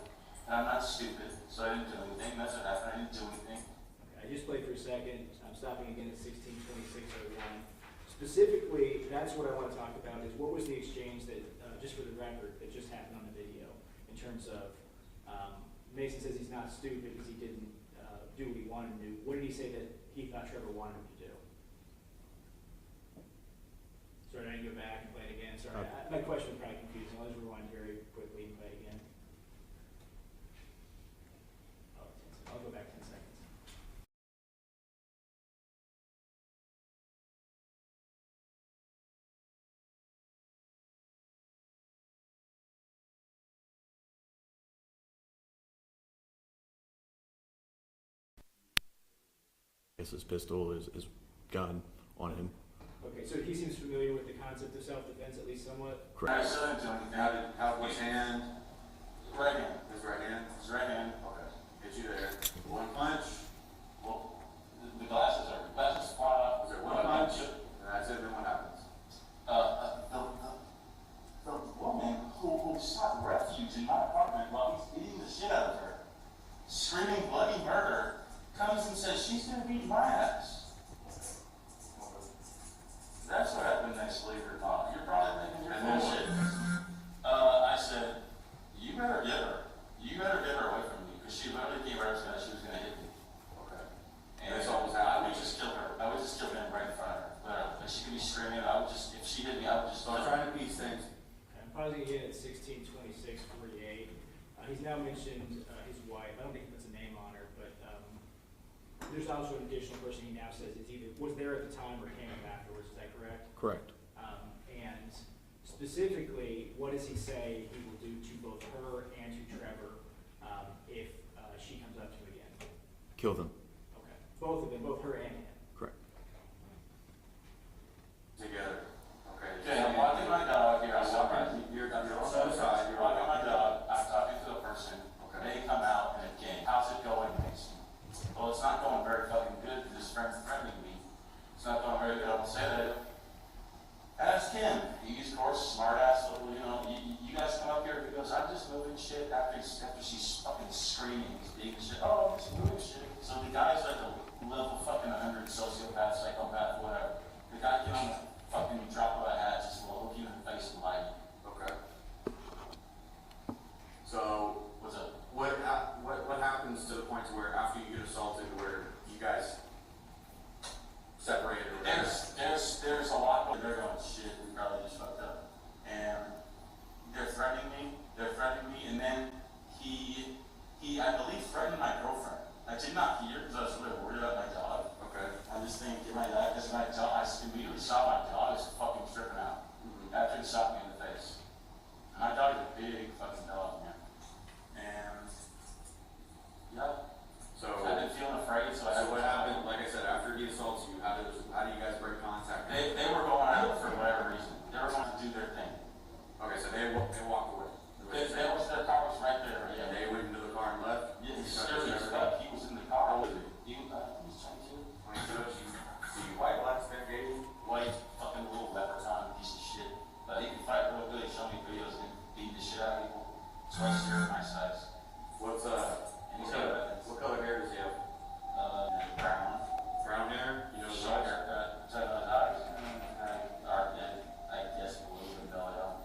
And I'm not stupid, so I didn't do anything. That's what happened. I didn't do anything. Okay, I just played for a second. I'm stopping again at 16:26:01. Specifically, that's what I want to talk about is what was the exchange that, just for the record, that just happened on the video in terms of Mason says he's not stupid because he didn't do what he wanted to do. What did he say that he thought Trevor wanted him to do? Sorry, I didn't go back and play it again. Sorry, my question was probably confusing. I'll just rewind very quickly and play it again. Oh, 10 seconds. I'll go back 10 seconds. I guess his pistol, his gun on him. Okay, so he seems familiar with the concept of self-defense, at least somewhat? I said to him, How, which hand? right hand, His right hand? his right hand, Okay. hit you there. One punch, well, the glasses fly off. Was there one punch? And that's it, then what happens? The woman who sought refuge in my apartment while he's beating the shit out of her, screaming bloody murder, comes and says she's gonna beat my ass. That's what happened next, believe it or not. You're probably thinking you're bullshit. I said, you better get her. You better get her away from me, because she literally came right up to me, she was gonna hit me. Okay. And That's all was I happening. would just kill her. I would just kill him right in front of her. Literally. Like, she could be screaming, I would just, if she hit me, I would just So I'm trying to piece things. I'm pausing again at 16:26:48. He's now mentioned his wife. I don't think he puts a name on her, but there's also an additional person he now says is either was there at the time or came up afterwards. Is that correct? Correct. And specifically, what does he say he will do to both her and to Trevor if she comes up to him again? Kill them. Okay, both of them, both her and him. Correct. Together. Okay. Okay, I'm walking my dog here. I'm walking. You're on the other side. You're walking my dog. I'm talking to a person. Okay. They come out in a game. How's it going, Mason? Well, it's not going very fucking good because his friend's threatening me. It's not going very good. I won't say that. Ask him. He's, of course, smart ass. You know, you guys come up here. He goes, I'm just moving shit after she's fucking screaming. He's being shit. Oh, I'm just moving shit. So the guy's like a level fucking 100 sociopath, psychopath, whatever. The guy can on the fucking drop of a hat just look you in the face and lie. Okay. So, What's up? what happens to the point to where after you get assaulted, where you guys separated? Or There's a lot going. They're going, shit, we probably just fucked up. And they're threatening me, and then he I believe threatened my girlfriend. I did not hear because I was really worried about my dog. Okay. I'm just thinking, my dog, because my dog, I immediately saw my dog is fucking tripping out after he shot me in the face. My dog is a big fucking dog, man. And yeah, So, I've been feeling afraid, so so what happened? Like I said, after he assaults you, how do you guys break contact? They were going out for whatever reason. They were going to do their thing. Okay, so they walked away. Their car was right there. And Yeah, they went into the car and left. yeah, he Got seriously, your stuff. he was in the car. He was 22. 22. White, black, Hispanic, Asian. White, fucking little leprechaun piece of shit. But he can fight real good. He showed me videos of him beating the shit out of people. Twice here, my size. What's And he's got weapons. what color hair does he have? Brown. Brown hair? You know the Short size? haircut. Eyes. I guess blue and belly on.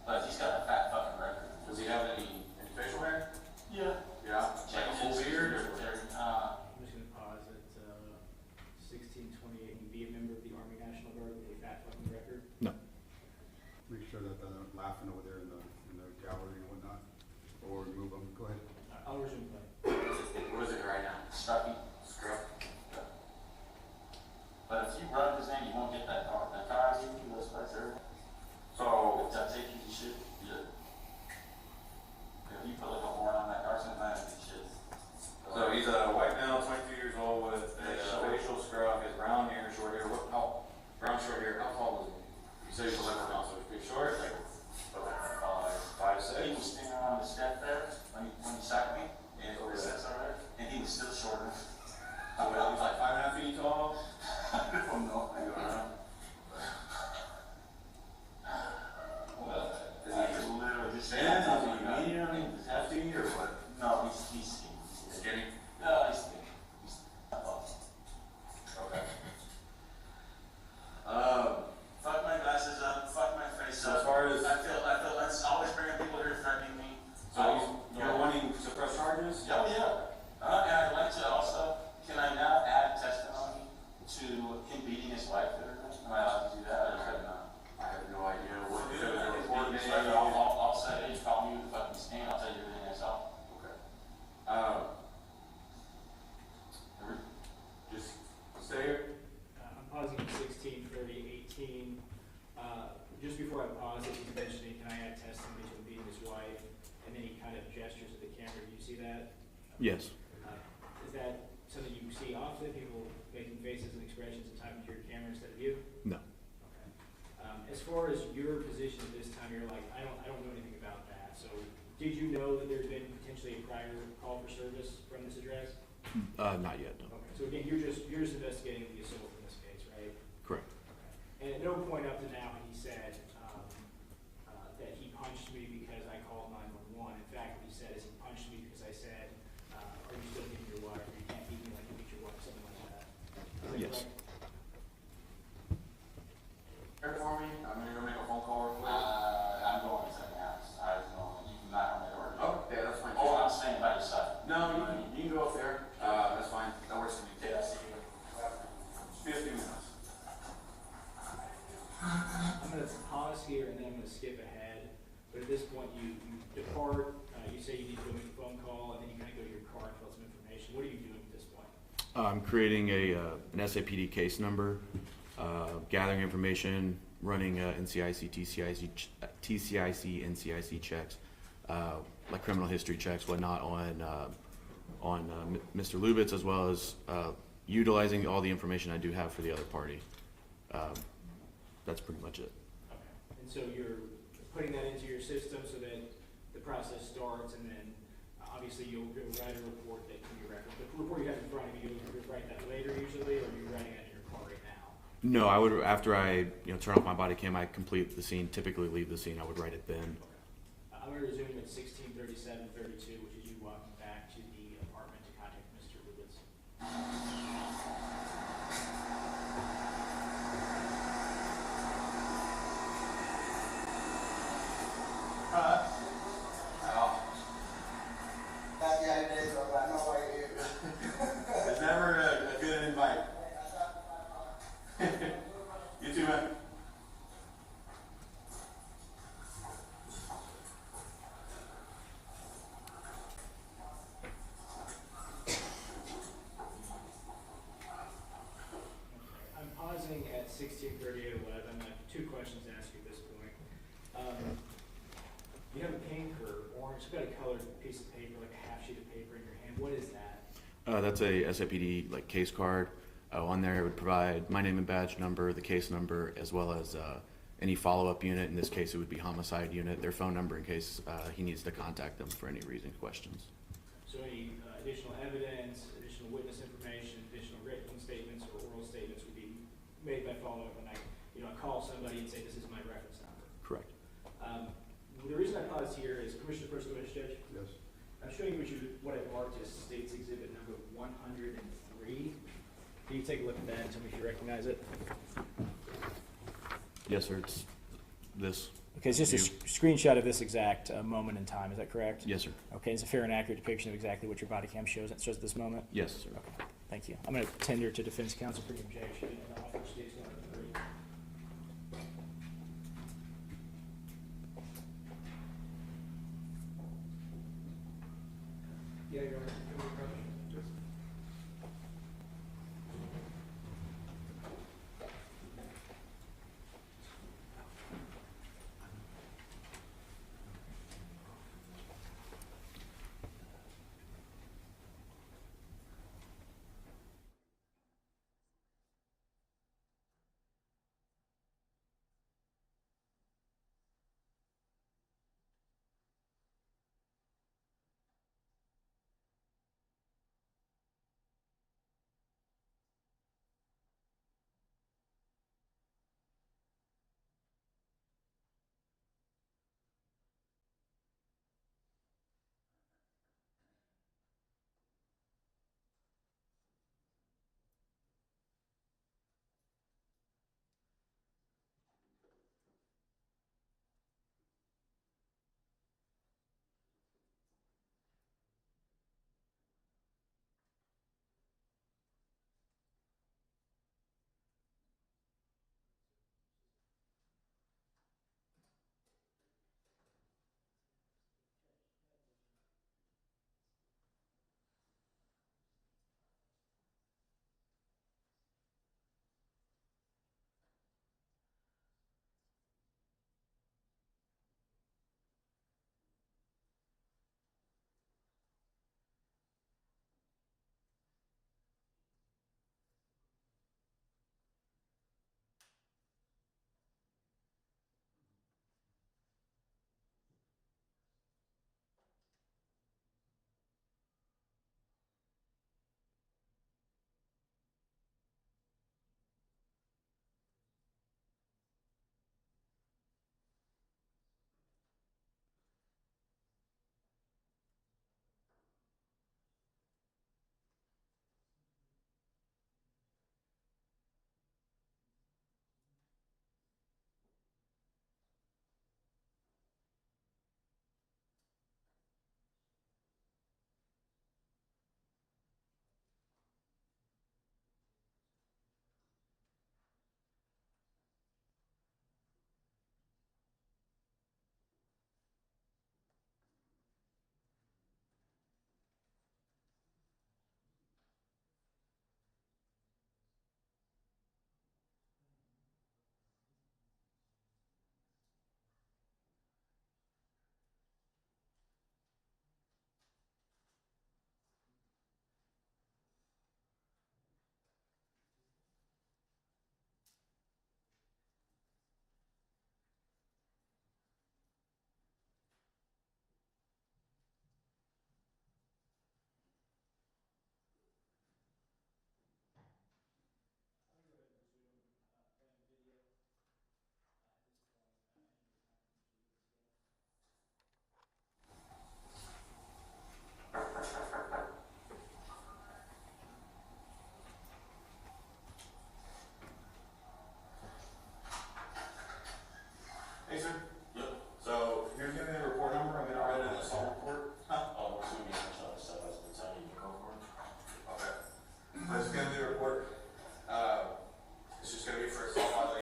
But he's got a fat fucking record. Does he have any facial hair? Yeah. Yeah. Like a full beard or? I'm just gonna pause at 16:28. You be a member of the Army National Guard with a fat fucking record? No. Make sure that they're not laughing over there in the gallery and whatnot, or remove them. Go ahead. I'll resume play. What is it right now? Stuffy. Scruff. But if you run his name, you won't get that car. That car I gave you was right there. So, If I take you to shit, yeah. If you put like a horn on that car, it's gonna be shit. so he's a white male, 22 years old with a facial scruff, his brown hair, short hair. Brown short hair. How tall is he? You said he's a leprechaun, so he's pretty short. Like, 5'6". He was standing on the step there when he shot me, and over the steps over there, and he was still shorter. He's like 5.5 feet tall. I don't know. I don't know. Is I he could literally just thin? Is he medium? Hefty or what? No, he's skinny. Skinny? No, he's skinny. He's not tall. Okay. Fuck my glasses up, fuck my face So up. as far as- I feel that's always bringing people here threatening me. So you're wanting to press charges? Oh, yeah. And I'd like to also, can I now add testimony to him beating his wife the other night? Am I allowed to do that? Or is that not? I have no idea what Dude, to do. The report made. I'll say, hey, call me with the fucking stand, I'll tell you everything I saw. Okay. Just stay here. I'm pausing at 16:30:18. Just before I pause, it was mentioning, can I add testimony to him beating his wife? And then he kind of gestures at the camera. Do you see that? Yes. Is that something you see often? People making faces and expressions and talking to your camera instead of you? No. Did you know that there'd been potentially a prior call for service from this address? Not yet, no. Okay, so again, you're just investigating the assault in this case, right? Correct. And at no point up to now had he said that he punched me because I called 911. In fact, what he said is he punched me because I said, are you still beating your wife? Or you can't beat me like you beat your wife, something like that. Is that Yes. correct? Here for me? I'm gonna go make a phone call real quick. I'm going to the house. I was going, you can knock on the door. Oh, yeah, that's fine. Oh, I'm staying by your side. No, you can go up there. That's fine. That works for me. Okay, I see you. 15 minutes. I'm going to pause here and then I'm going to skip ahead. But at this point, you depart. You say you need to go make a phone call, and then you kind of go to your car and fill out some information. What are you doing at this point? I'm creating an SAPD case number, gathering information, running NCIC, TCIC, NCIC checks, like criminal history checks, whatnot, on Mr. Lubitz, as well as utilizing all the information I do have for the other party. That's pretty much it. Okay. And so you're putting that into your system so that the process starts, and then obviously you'll write a report that can be referenced. The report you have in front of you, you'll write that later usually, or are you writing that in your car right now? No, I would, after I turn off my body cam, I complete the scene, typically leave the scene, I would write it then. I'm going to resume at 16:37:32, which is you walking back to the apartment to contact Mr. Lubitz. That's the idea, so I know why you're here. It's never a good invite. You too, man. I'm pausing at 16:38:11. I have two questions to ask you at this point. You have a pink or orange, you've got a colored piece of paper, like a half sheet of paper in your hand. What is that? That's a SAPD case card. On there, it would provide my name and badge number, the case number, as well as any follow-up unit. In this case, it would be homicide unit, their phone number in case he needs to contact them for any reason, questions. So any additional evidence, additional witness information, additional written statements or oral statements would be made by follow-up when I call somebody and say, this is my reference number. Correct. The reason I paused here is Commissioner First Witness Judge. Yes. I'm showing you what I've marked as State's Exhibit number 103. Can you take a look at that and tell me if you recognize it? Yes, sir, it's this. Okay, it's just a screenshot of this exact moment in time. Is that correct? Yes, sir. Okay, it's a fair and accurate depiction of exactly what your body cam shows at this moment? Yes, sir. Okay, thank you. I'm going to tender to defense counsel for the objection and offer State's 103. Yeah, Your Honor.